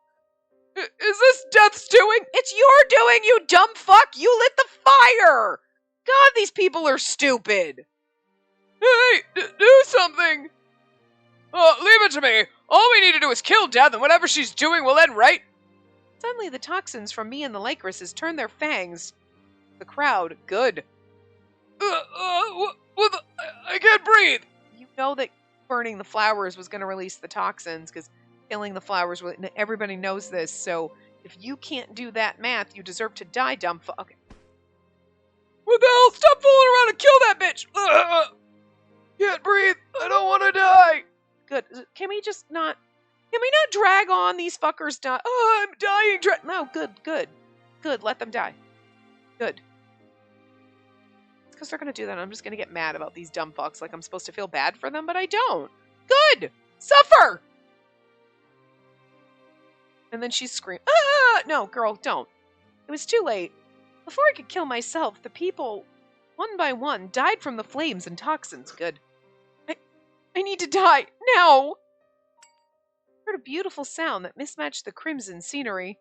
Is this Death's doing? It's your doing, you dumb fuck! You lit the fire! God, these people are stupid! Hey, do something! Leave it to me! All we need to do is kill Death, and whatever she's doing will end, right? Suddenly, the toxins from me and the Lycris turned their fangs. The crowd, good. I can't breathe! You know that burning the flowers was going to release the toxins, because killing the flowers, everybody knows this, so if you can't do that math, you deserve to die, dumb fuck. Okay. What the hell? Stop fooling around and kill that bitch! Can't breathe! I don't want to die! Good. Can we not drag on these fuckers die? Oh, I'm dying! No, good. Let them die. Good. It's because they're going to do that. I'm just going to get mad about these dumb fucks like I'm supposed to feel bad for them, but I don't. Good! Suffer! And then she screamed, ah! No, girl, don't. It was too late. Before I could kill myself, the people, one by one, died from the flames and toxins. Good. I need to die. Now! I heard a beautiful sound that mismatched the crimson scenery.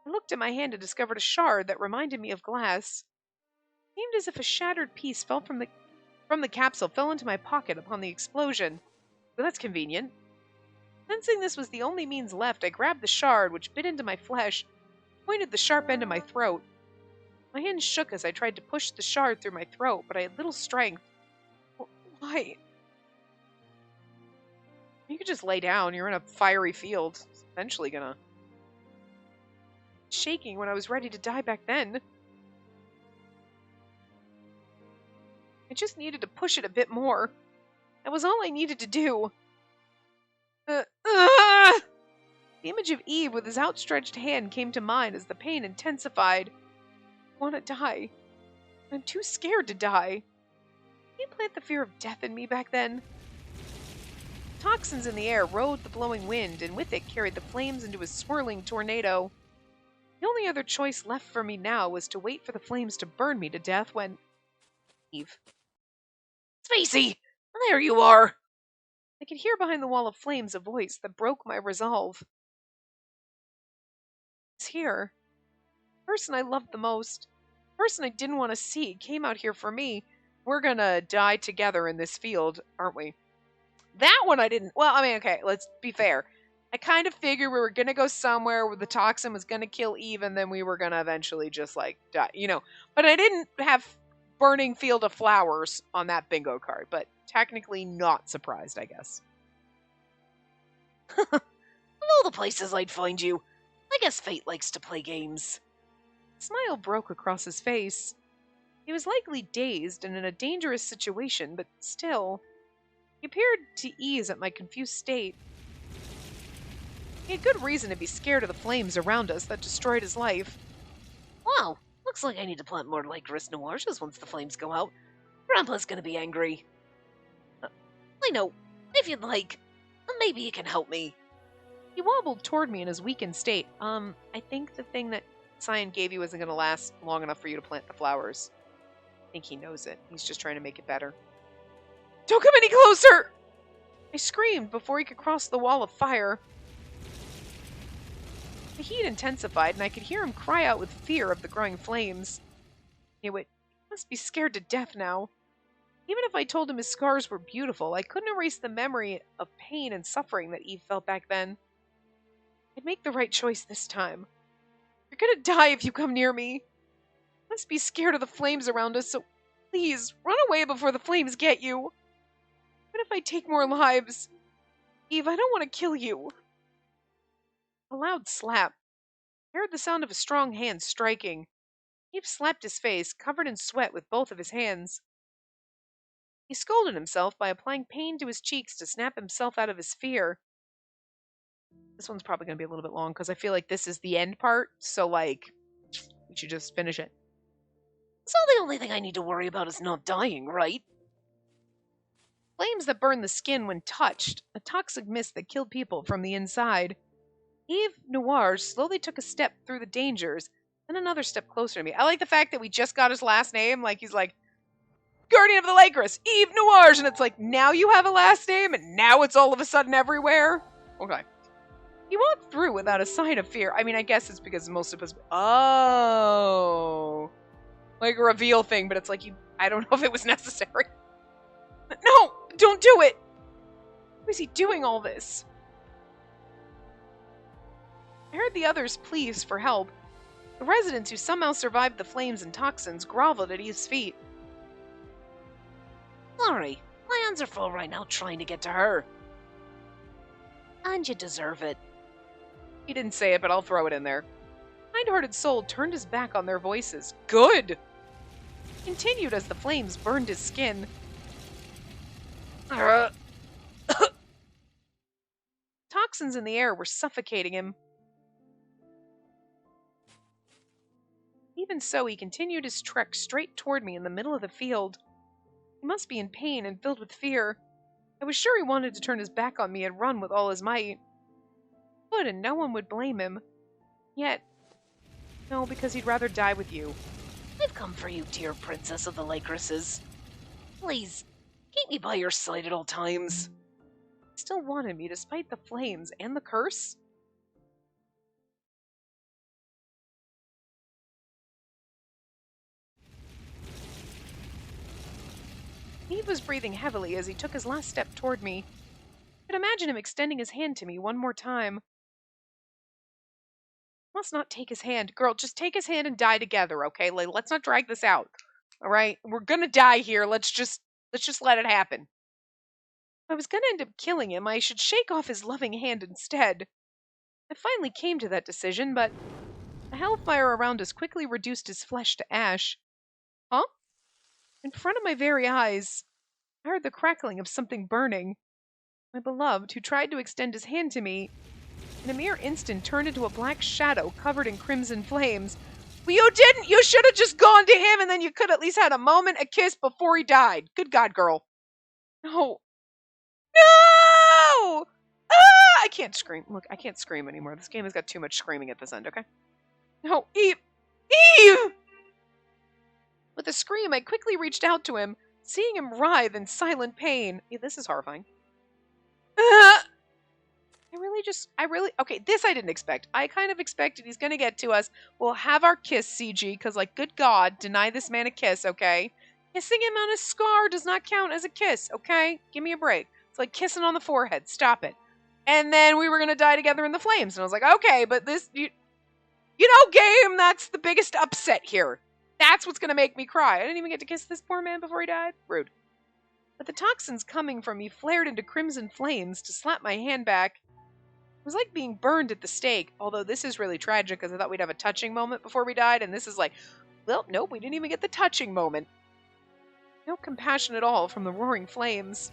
I looked at my hand and discovered a shard that reminded me of glass. It seemed as if a shattered piece fell from the capsule, fell into my pocket upon the explosion. Well, that's convenient. Sensing this was the only means left, I grabbed the shard, which bit into my flesh, pointed the sharp end to my throat. My hand shook as I tried to push the shard through my throat, but I had little strength. Why? You could just lay down. You're in a fiery field. It's eventually gonna... Shaking when I was ready to die back then. I just needed to push it a bit more. That was all I needed to do. The image of Eve with his outstretched hand came to mind as the pain intensified. I want to die. I'm too scared to die. Did he plant the fear of death in me back then? Toxins in the air rode the blowing wind, and with it carried the flames into a swirling tornado. The only other choice left for me now was to wait for the flames to burn me to death when... Eve. Spacey! There you are! I could hear behind the wall of flames a voice that broke my resolve. It's here. person I loved the most, the person I didn't want to see, came out here for me. We're gonna die together in this field, aren't we? That one I didn't. Well, I mean, okay, let's be fair. I kind of figured we were gonna go somewhere where the toxin was gonna kill Eve, and then we were gonna eventually just like die, But I didn't have burning field of flowers on that bingo card, but technically not surprised, I guess. Of all the places I'd find you, I guess fate likes to play games. A smile broke across his face. He was likely dazed and in a dangerous situation, but still, he appeared to ease at my confused state. He had good reason to be scared of the flames around us that destroyed his life. Wow, looks like I need to plant more Lycoris Noirs once the flames go out. Grandpa's gonna be angry. I know, if you'd like, maybe you can help me. He wobbled toward me in his weakened state. I think the thing that Cyan gave you isn't going to last long enough for you to plant the flowers. I think he knows it. He's just trying to make it better. Don't come any closer! I screamed before he could cross the wall of fire. The heat intensified, and I could hear him cry out with fear of the growing flames. He must be scared to death now. Even if I told him his scars were beautiful, I couldn't erase the memory of pain and suffering that Eve felt back then. I'd make the right choice this time. You're gonna die if you come near me. You must be scared of the flames around us, so please, run away before the flames get you. What if I take more lives? Eve, I don't want to kill you. A loud slap. I heard the sound of a strong hand striking. Eve slapped his face, covered in sweat with both of his hands. He scolded himself by applying pain to his cheeks to snap himself out of his fear. This one's probably going to be a little bit long because I feel like this is the end part, so we should just finish it. So the only thing I need to worry about is not dying, right? Flames that burn the skin when touched, a toxic mist that killed people from the inside. Eve Noir slowly took a step through the dangers, and another step closer to me. I like the fact that we just got his last name, he's like, Guardian of the Lycoris, Eve Noir, and it's like, now you have a last name, and now it's all of a sudden everywhere? Okay. He walked through without a sign of fear. I mean, I guess it's because most of us... Oh. Like a reveal thing, but it's like, I don't know if it was necessary. No! Don't do it! Why is he doing all this? I heard the others' pleas for help. The residents who somehow survived the flames and toxins groveled at Eve's feet. Sorry, my hands are full right now trying to get to her. And you deserve it. He didn't say it, but I'll throw it in there. Kind-hearted soul turned his back on their voices. Good! Continued as the flames burned his skin. Toxins in the air were suffocating him. Even so, he continued his trek straight toward me in the middle of the field. He must be in pain and filled with fear. I was sure he wanted to turn his back on me and run with all his might. Would, and no one would blame him. Yet, no, because he'd rather die with you. I've come for you, dear princess of the Lycorises. Please, keep me by your side at all times. He still wanted me despite the flames and the curse? Eve was breathing heavily as he took his last step toward me. I could imagine him extending his hand to me one more time. Must not take his hand. Girl, just take his hand and die together, okay? Let's not drag this out. Alright? We're gonna die here. Let's just let it happen. If I was gonna end up killing him, I should shake off his loving hand instead. I finally came to that decision, but the hellfire around us quickly reduced his flesh to ash. Huh? In front of my very eyes, I heard the crackling of something burning. My beloved, who tried to extend his hand to me, in a mere instant turned into a black shadow covered in crimson flames. Well, you didn't! You should have just gone to him and then you could at least had a moment, a kiss before he died. Good God, girl. No. No! Ah! I can't scream. Look, I can't scream anymore. This game has got too much screaming at this end, okay? No, Eve! Eve! With a scream, I quickly reached out to him, seeing him writhe in silent pain. Yeah, this is horrifying. okay, this I didn't expect. I kind of expected he's gonna get to us. We'll have our kiss, CG, because, like, good God, deny this man a kiss, okay? Kissing him on his scar does not count as a kiss, okay? Give me a break. It's like kissing on the forehead. Stop it. And then we were gonna die together in the flames. And I was like, okay, but this, you know, game, that's the biggest upset here. That's what's gonna make me cry. I didn't even get to kiss this poor man before he died. Rude. But the toxins coming from me flared into crimson flames to slap my hand back. It was like being burned at the stake, although this is really tragic because I thought we'd have a touching moment before we died, and this is like, well, nope, we didn't even get the touching moment. No compassion at all from the roaring flames.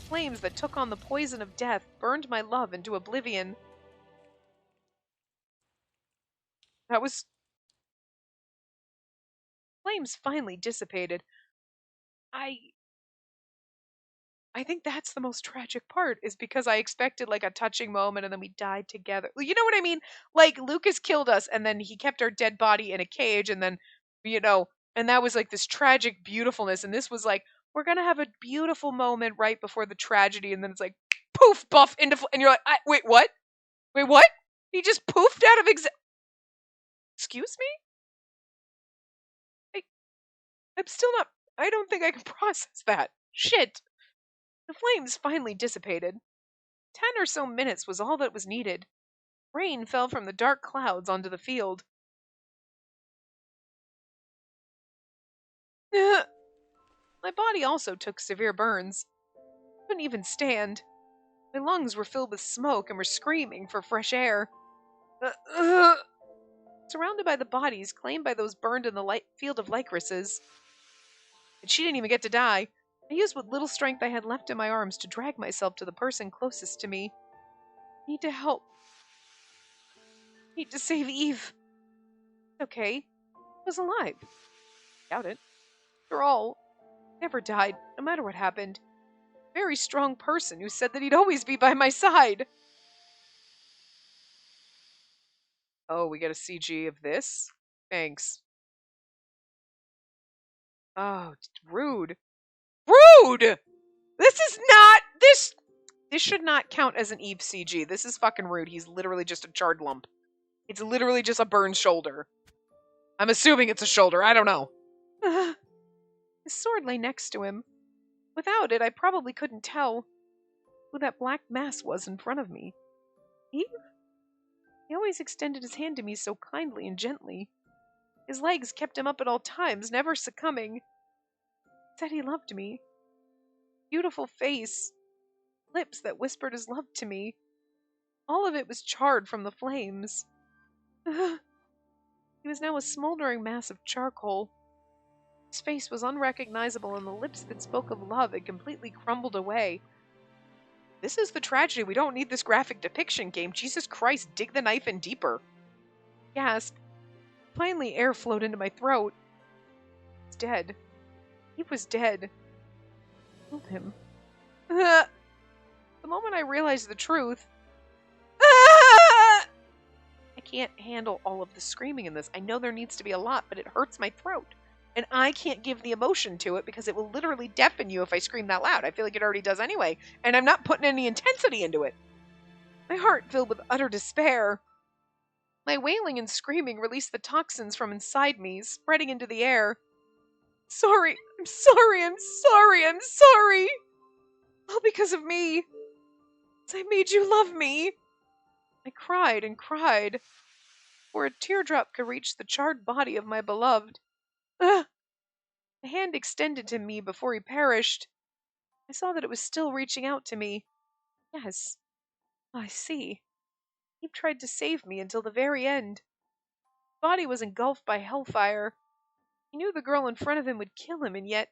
Flames that took on the poison of death burned my love into oblivion. Flames finally dissipated. I think that's the most tragic part, is because I expected like a touching moment and then we died together. You know what I mean? Like, Lucas killed us and then he kept our dead body in a cage, and then, you know, and that was like this tragic beautifulness. And this was like, we're going to have a beautiful moment right before the tragedy. And then it's like, poof, buff, into, and you're like, wait, what? Wait, what? He just poofed out of excuse me? I'm still not, I don't think I can process that. Shit. The flames finally dissipated. 10 or so minutes was all that was needed. Rain fell from the dark clouds onto the field. My body also took severe burns. I couldn't even stand. My lungs were filled with smoke and were screaming for fresh air. Surrounded by the bodies claimed by those burned in the field of lycrises. And she didn't even get to die. I used what little strength I had left in my arms to drag myself to the person closest to me. I need to help. I need to save Eve. Okay. I was alive. Doubt it. After all, never died, no matter what happened. Very strong person who said that he'd always be by my side. Oh, we get a CG of this? Thanks. Oh, rude. Rude! This should not count as an Eve CG. This is fucking rude. He's literally just a charred lump. It's literally just a burned shoulder. I'm assuming it's a shoulder. I don't know. His sword lay next to him. Without it, I probably couldn't tell who that black mass was in front of me. Eve? He always extended his hand to me so kindly and gently. His legs kept him up at all times, never succumbing. He said he loved me. Beautiful face. Lips that whispered his love to me. All of it was charred from the flames. He was now a smoldering mass of charcoal. His face was unrecognizable, and the lips that spoke of love had completely crumbled away. This is the tragedy. We don't need this graphic depiction game. Jesus Christ, dig the knife in deeper. Gasped. Finally, air flowed into my throat. He's dead. He was dead. I killed him. The moment I realized the truth... I can't handle all of the screaming in this. I know there needs to be a lot, but it hurts my throat. And I can't give the emotion to it because it will literally deafen you if I scream that loud. I feel like it already does anyway, and I'm not putting any intensity into it. My heart filled with utter despair. My wailing and screaming released the toxins from inside me, spreading into the air. Sorry, I'm sorry, I'm sorry, I'm sorry. All because of me. I made you love me. I cried and cried, before a teardrop could reach the charred body of my beloved. The hand extended to me before he perished. I saw that it was still reaching out to me. Yes, I see. He tried to save me until the very end. His body was engulfed by hellfire. He knew the girl in front of him would kill him, and yet...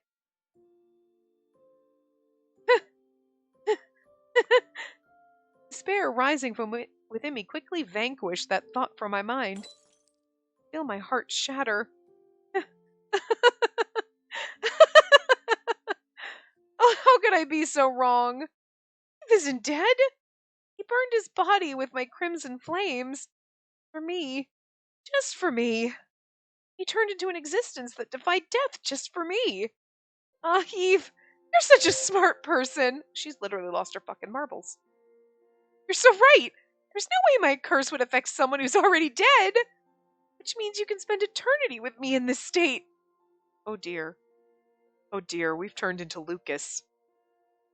Despair rising from within me quickly vanquished that thought from my mind. I feel my heart shatter. Oh, how could I be so wrong? He isn't dead. He burned his body with my crimson flames. For me. Just for me. He turned into an existence that defied death just for me. Ah, Eve, You're such a smart person. She's literally lost her fucking marbles. You're so right. There's no way my curse would affect someone who's already dead. Which means you can spend eternity with me in this state. Oh dear. Oh dear, we've turned into Lucas.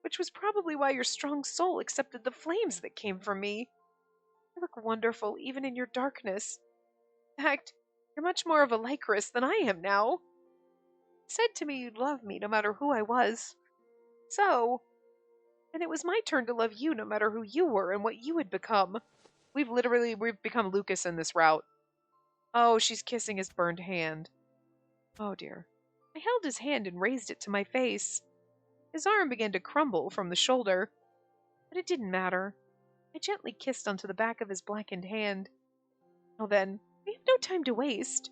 Which was probably why your strong soul accepted the flames that came from me. You look wonderful even in your darkness. In fact, you're much more of a Lycris than I am now. You said to me you'd love me no matter who I was. So, and it was my turn to love you no matter who you were and what you had become. We've become Lucas in this route. Oh, she's kissing his burned hand. Oh dear. I held his hand and raised it to my face. His arm began to crumble from the shoulder, but it didn't matter. I gently kissed onto the back of his blackened hand. Well then, we have no time to waste.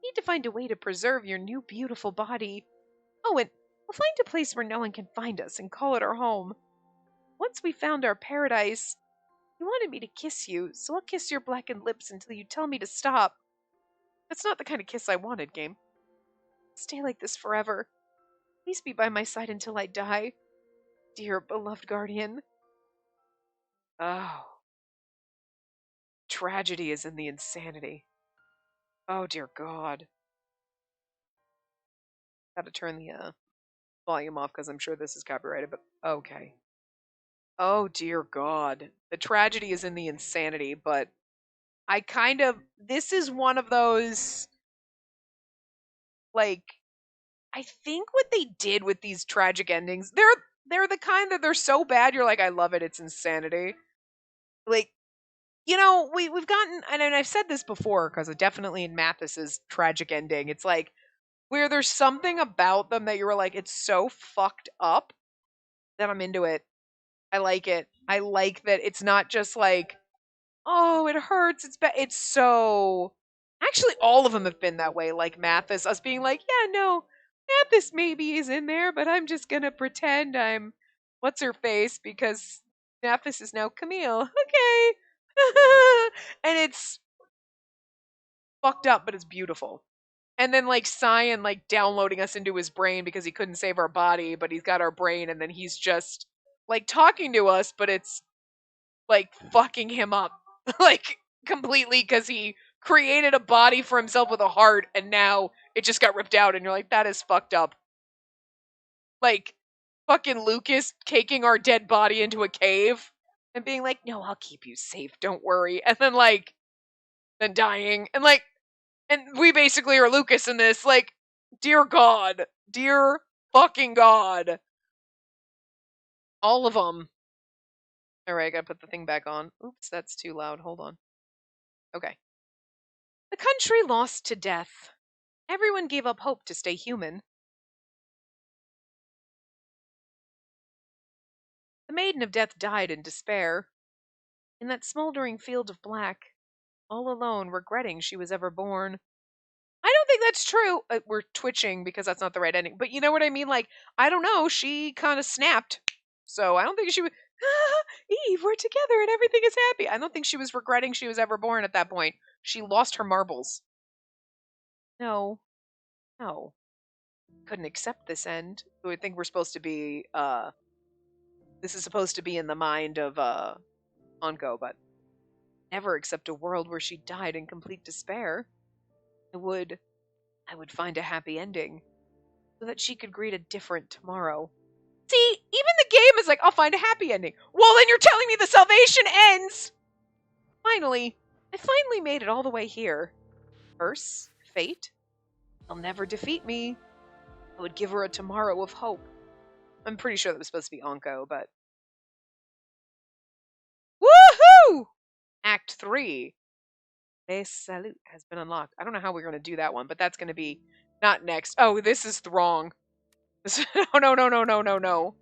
We need to find a way to preserve your new beautiful body. Oh, and we'll find a place where no one can find us and call it our home. Once we found our paradise, you wanted me to kiss you, so I'll kiss your blackened lips until you tell me to stop. That's not the kind of kiss I wanted, game. Stay like this forever. Please be by my side until I die. Dear, beloved guardian. Oh. Tragedy is in the insanity. Oh, dear God. Gotta turn the volume off because I'm sure this is copyrighted, but okay. Oh, dear God. The tragedy is in the insanity, but this is one of those, like, I think what they did with these tragic endings, they're the kind that they're so bad, you're like, I love it, it's insanity. Like, we've gotten, and I've said this before, because definitely in Mathis's tragic ending, it's like, where there's something about them that you were like, it's so fucked up that I'm into it. I like it. I like that it's not just like, oh, it hurts, it's bad. It's so... Actually, all of them have been that way, like Mathis, us being like, yeah, no, Mathis maybe is in there, but I'm just gonna pretend I'm what's-her-face, because Mathis is now Camille. Okay. And it's fucked up, but it's beautiful. And then, like, Cyan, like, downloading us into his brain because he couldn't save our body, but he's got our brain, and then he's just, like, talking to us, but it's, like, fucking him up. Like, completely, because he created a body for himself with a heart, and now it just got ripped out, and you're like, that is fucked up. Like, fucking Lucas taking our dead body into a cave, and being like, no, I'll keep you safe, don't worry. And then, like, then dying, and, like, and we basically are Lucas in this, like, dear God. Dear fucking God. All of them. Alright, I gotta put the thing back on. Oops, that's too loud. Hold on. Okay. The country lost to death. Everyone gave up hope to stay human. The Maiden of Death died in despair. In that smoldering field of black, all alone, regretting she was ever born. I don't think that's true. We're twitching because that's not the right ending. But you know what I mean? Like, I don't know. She kind of snapped. So I don't think she was... Eve, we're together and everything is happy. I don't think she was regretting she was ever born at that point. She lost her marbles. No. No. Couldn't accept this end. I think we're supposed to be, this is supposed to be in the mind of, Anko, but never accept a world where she died in complete despair. I would find a happy ending so that she could greet a different tomorrow. See, even the game is like, I'll find a happy ending. Well, then you're telling me the salvation ends! I finally made it all the way here. Curse, fate, they'll never defeat me. I would give her a tomorrow of hope. I'm pretty sure that was supposed to be Anko, but... Woohoo! Act 3. Les Salute has been unlocked. I don't know how we're going to do that one, but that's going to be not next. Oh, this is wrong. No.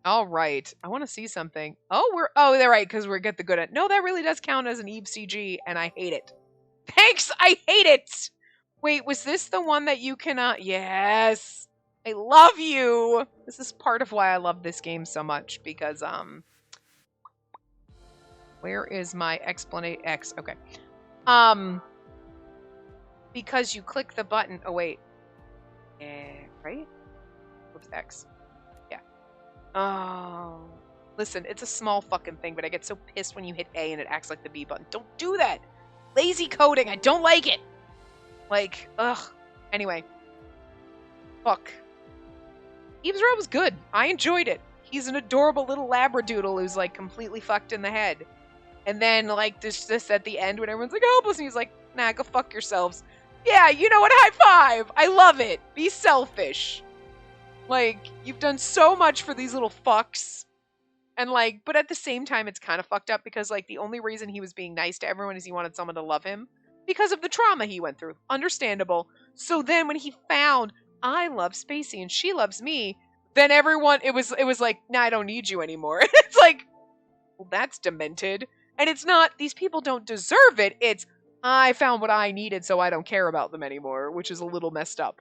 All right. I want to see something. Oh, they're right, because we're get the good at. No, that really does count as an Eve CG, and I hate it. Thanks, I hate it! Wait, was this the one that you cannot... Yes! I love you! This is part of why I love this game so much, because, where is my explanate X? Okay. because you click the button. Oh, wait. Right? Whoops, X. Yeah. Oh. Listen, it's a small fucking thing, but I get so pissed when you hit A and it acts like the B button. Don't do that! Lazy coding, I don't like it! Like, ugh. Anyway. Fuck. Eavesdrop was good. I enjoyed it. He's an adorable little labradoodle who's, like, completely fucked in the head. And then, like, this at the end when everyone's like, helpless, and he's like, nah, go fuck yourselves. Yeah, you know what? High five! I love it. Be selfish. Like, you've done so much for these little fucks. And, like, but at the same time, it's kind of fucked up because, like, the only reason he was being nice to everyone is he wanted someone to love him because of the trauma he went through. Understandable. So then when he found, I love Spacey and she loves me, then everyone, it was like, nah, I don't need you anymore. It's like, well, that's demented. And it's not, these people don't deserve it. It's, I found what I needed, so I don't care about them anymore, which is a little messed up.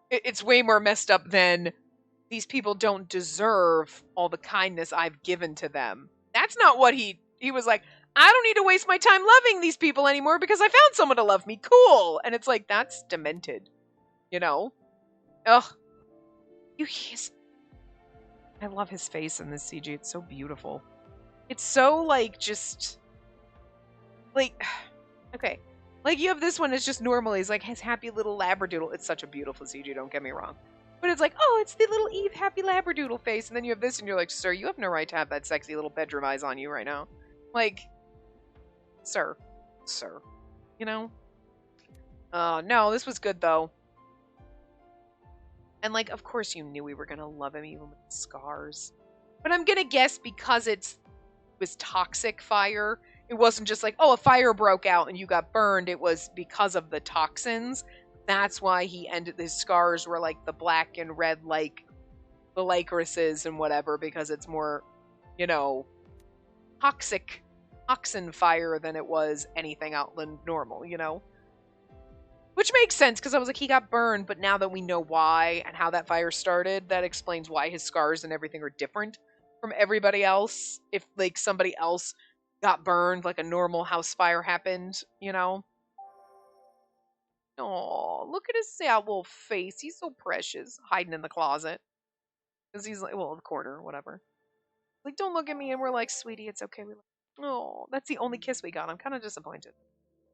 It's way more messed up than these people don't deserve all the kindness I've given to them. That's not what he was like, I don't need to waste my time loving these people anymore because I found someone to love me. Cool. And it's like, that's demented. You know? Ugh. I love his face in this CG. It's so beautiful. It's so, like, just... Like, okay. Like, you have this one, it's just normal. He's like his happy little labradoodle. It's such a beautiful CG, don't get me wrong. But it's like, oh, it's the little Eve happy labradoodle face. And then you have this, and you're like, sir, you have no right to have that sexy little bedroom eyes on you right now. Like, sir. You know? No, this was good, though. And, like, of course you knew we were gonna love him even with the scars. But I'm gonna guess because it was toxic fire, it wasn't just like, oh, a fire broke out and you got burned. It was because of the toxins. That's why he ended, his scars were like the black and red, like the licorices and whatever, because it's more, you know, toxin fire than it was anything out than normal, you know? Which makes sense, because I was like, he got burned, but now that we know why and how that fire started, that explains why his scars and everything are different from everybody else. If, like, somebody else got burned, like a normal house fire happened, you know? Oh, look at his sad little face. He's so precious, hiding in the closet. Because he's like, well, the corner, whatever. Like, don't look at me, and we're like, sweetie, it's okay. Oh, that's the only kiss we got. I'm kind of disappointed.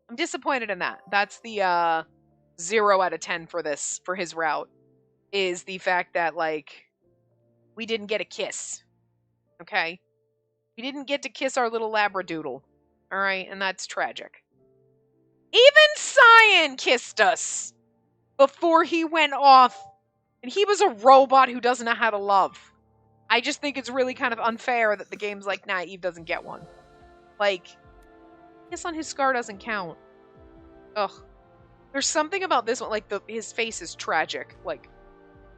I'm disappointed in that. That's the 0 out of 10 for this, for his route, is the fact that, like, we didn't get a kiss. Okay? We didn't get to kiss our little labradoodle. Alright? And that's tragic. Even Cyan kissed us before he went off. And he was a robot who doesn't know how to love. I just think it's really kind of unfair that the game's like, nah, Eve doesn't get one. Like, kiss on his scar doesn't count. Ugh. There's something about this one, like, his face is tragic. Like,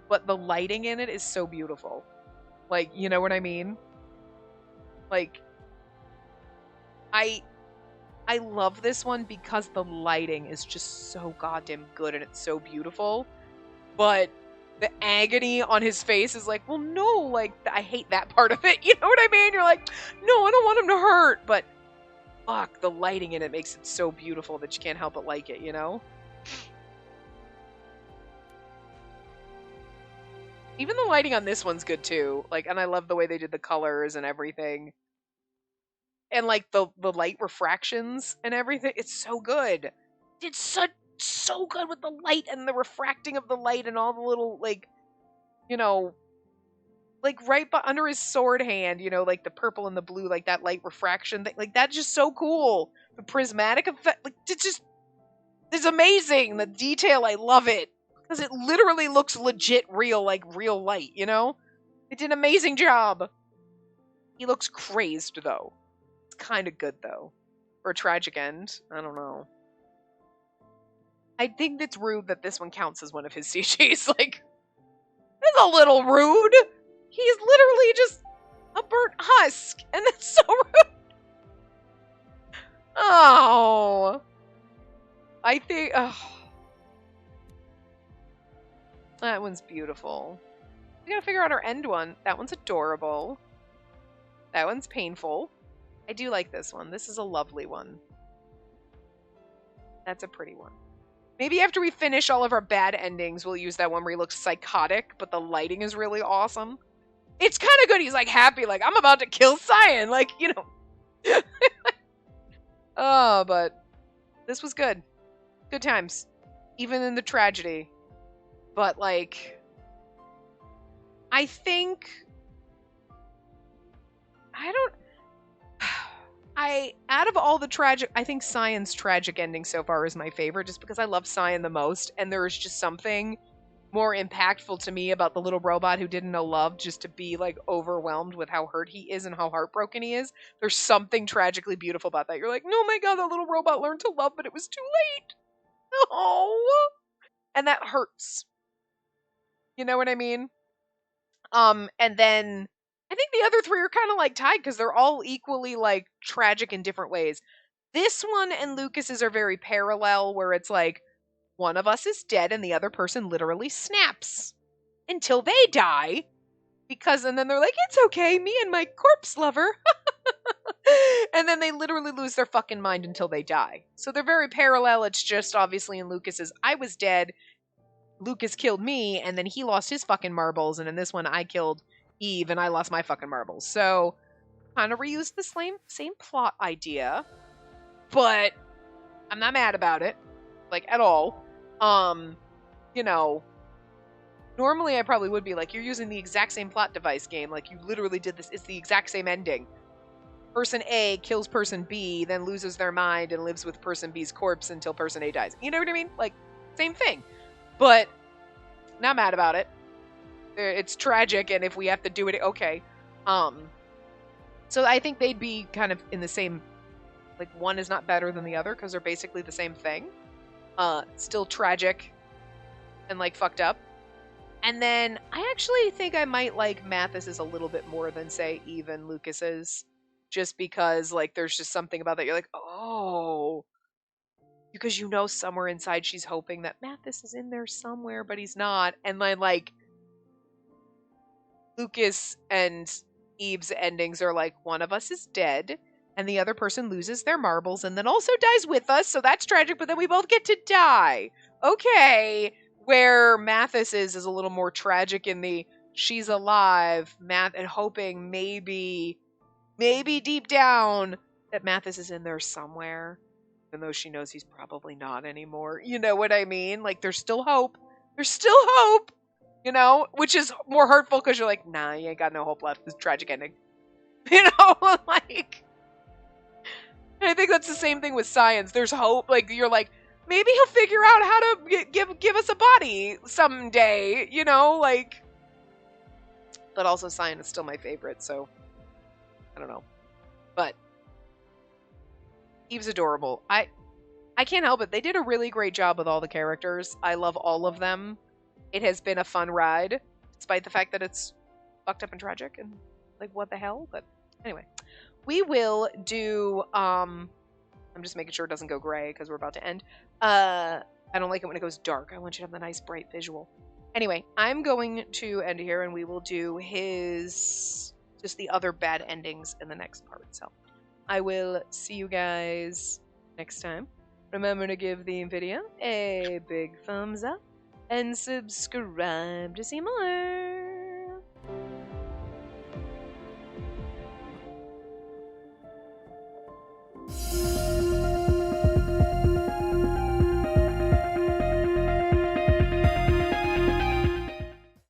but the lighting in it is so beautiful. Like, you know what I mean? Like, I love this one because the lighting is just so goddamn good and it's so beautiful. But the agony on his face is like, well, no, like, I hate that part of it. You know what I mean? You're like, no, I don't want him to hurt. But, fuck, the lighting in it makes it so beautiful that you can't help but like it, you know? Even the lighting on this one's good, too. Like, and I love the way they did the colors and everything. And, like, the light refractions and everything. It's so good. It's so good with the light and the refracting of the light and all the little, like, you know, like, right under his sword hand, you know, like, the purple and the blue, like, that light refraction thing. Like, that's just so cool. The prismatic effect, like, it's amazing. The detail, I love it. Because it literally looks legit real, like, real light, you know? It did an amazing job. He looks crazed, though. Kind of good, though. For a tragic end. I don't know. I think it's rude that this one counts as one of his CGs. Like, it's a little rude. He's literally just a burnt husk. And that's so rude. Oh. I think... Oh. That one's beautiful. We gotta figure out our end one. That one's adorable. That one's painful. I do like this one. This is a lovely one. That's a pretty one. Maybe after we finish all of our bad endings, we'll use that one where he looks psychotic, but the lighting is really awesome. It's kind of good. He's like happy, like, I'm about to kill Cyan. Like, you know. Oh, but this was good. Good times. Even in the tragedy. But, like, I think... out of all the tragic, I think Cyan's tragic ending so far is my favorite, just because I love Cyan the most, and there is just something more impactful to me about the little robot who didn't know love, just to be, like, overwhelmed with how hurt he is and how heartbroken he is. There's something tragically beautiful about that. You're like, no, my god, that little robot learned to love, but it was too late. Oh, and that hurts. You know what I mean? And then I think the other three are kind of like tied because they're all equally like tragic in different ways. This one and Lucas's are very parallel, where it's like one of us is dead and the other person literally snaps until they die. And then they're like, it's okay, me and my corpse lover. And then they literally lose their fucking mind until they die. So they're very parallel. It's just obviously in Lucas's, I was dead, Lucas killed me, and then he lost his fucking marbles, and in this one I killed Eve and I lost my fucking marbles. So kind of reused the same plot idea, but I'm not mad about it, like, at all. You know, normally I probably would be like, you're using the exact same plot device, game, like, you literally did this, it's the exact same ending. Person A kills person B, then loses their mind and lives with person B's corpse until person A dies. You know what I mean? Like, same thing. But not mad about it. It's tragic, and if we have to do it, okay. So I think they'd be kind of in the same, like, one is not better than the other because they're basically the same thing. Still tragic and, like, fucked up. And then I actually think I might like Mathis's a little bit more than, say, even Lucas's. Just because, like, there's just something about that. You're like, oh. Because you know somewhere inside she's hoping that Mathis is in there somewhere, but he's not. And then, like, Lucas and Eve's endings are like, one of us is dead, and the other person loses their marbles, and then also dies with us, so that's tragic, but then we both get to die. Okay. Where Mathis is a little more tragic in the, she's alive, and hoping maybe deep down that Mathis is in there somewhere, even though she knows he's probably not anymore. You know what I mean? Like, there's still hope. There's still hope, you know? Which is more hurtful because you're like, nah, you ain't got no hope left. This tragic ending. You know? Like, I think that's the same thing with science. There's hope. Like, you're like, maybe he'll figure out how to give us a body someday, you know? Like, but also science is still my favorite, so I don't know. But Eve's adorable. I can't help it. They did a really great job with all the characters. I love all of them. It has been a fun ride, despite the fact that it's fucked up and tragic and, like, what the hell? But anyway, we will do, I'm just making sure it doesn't go gray because we're about to end. I don't like it when it goes dark. I want you to have the nice bright visual. Anyway, I'm going to end here, and we will do just the other bad endings in the next part. So I will see you guys next time. Remember to give the video a big thumbs up and subscribe to see more.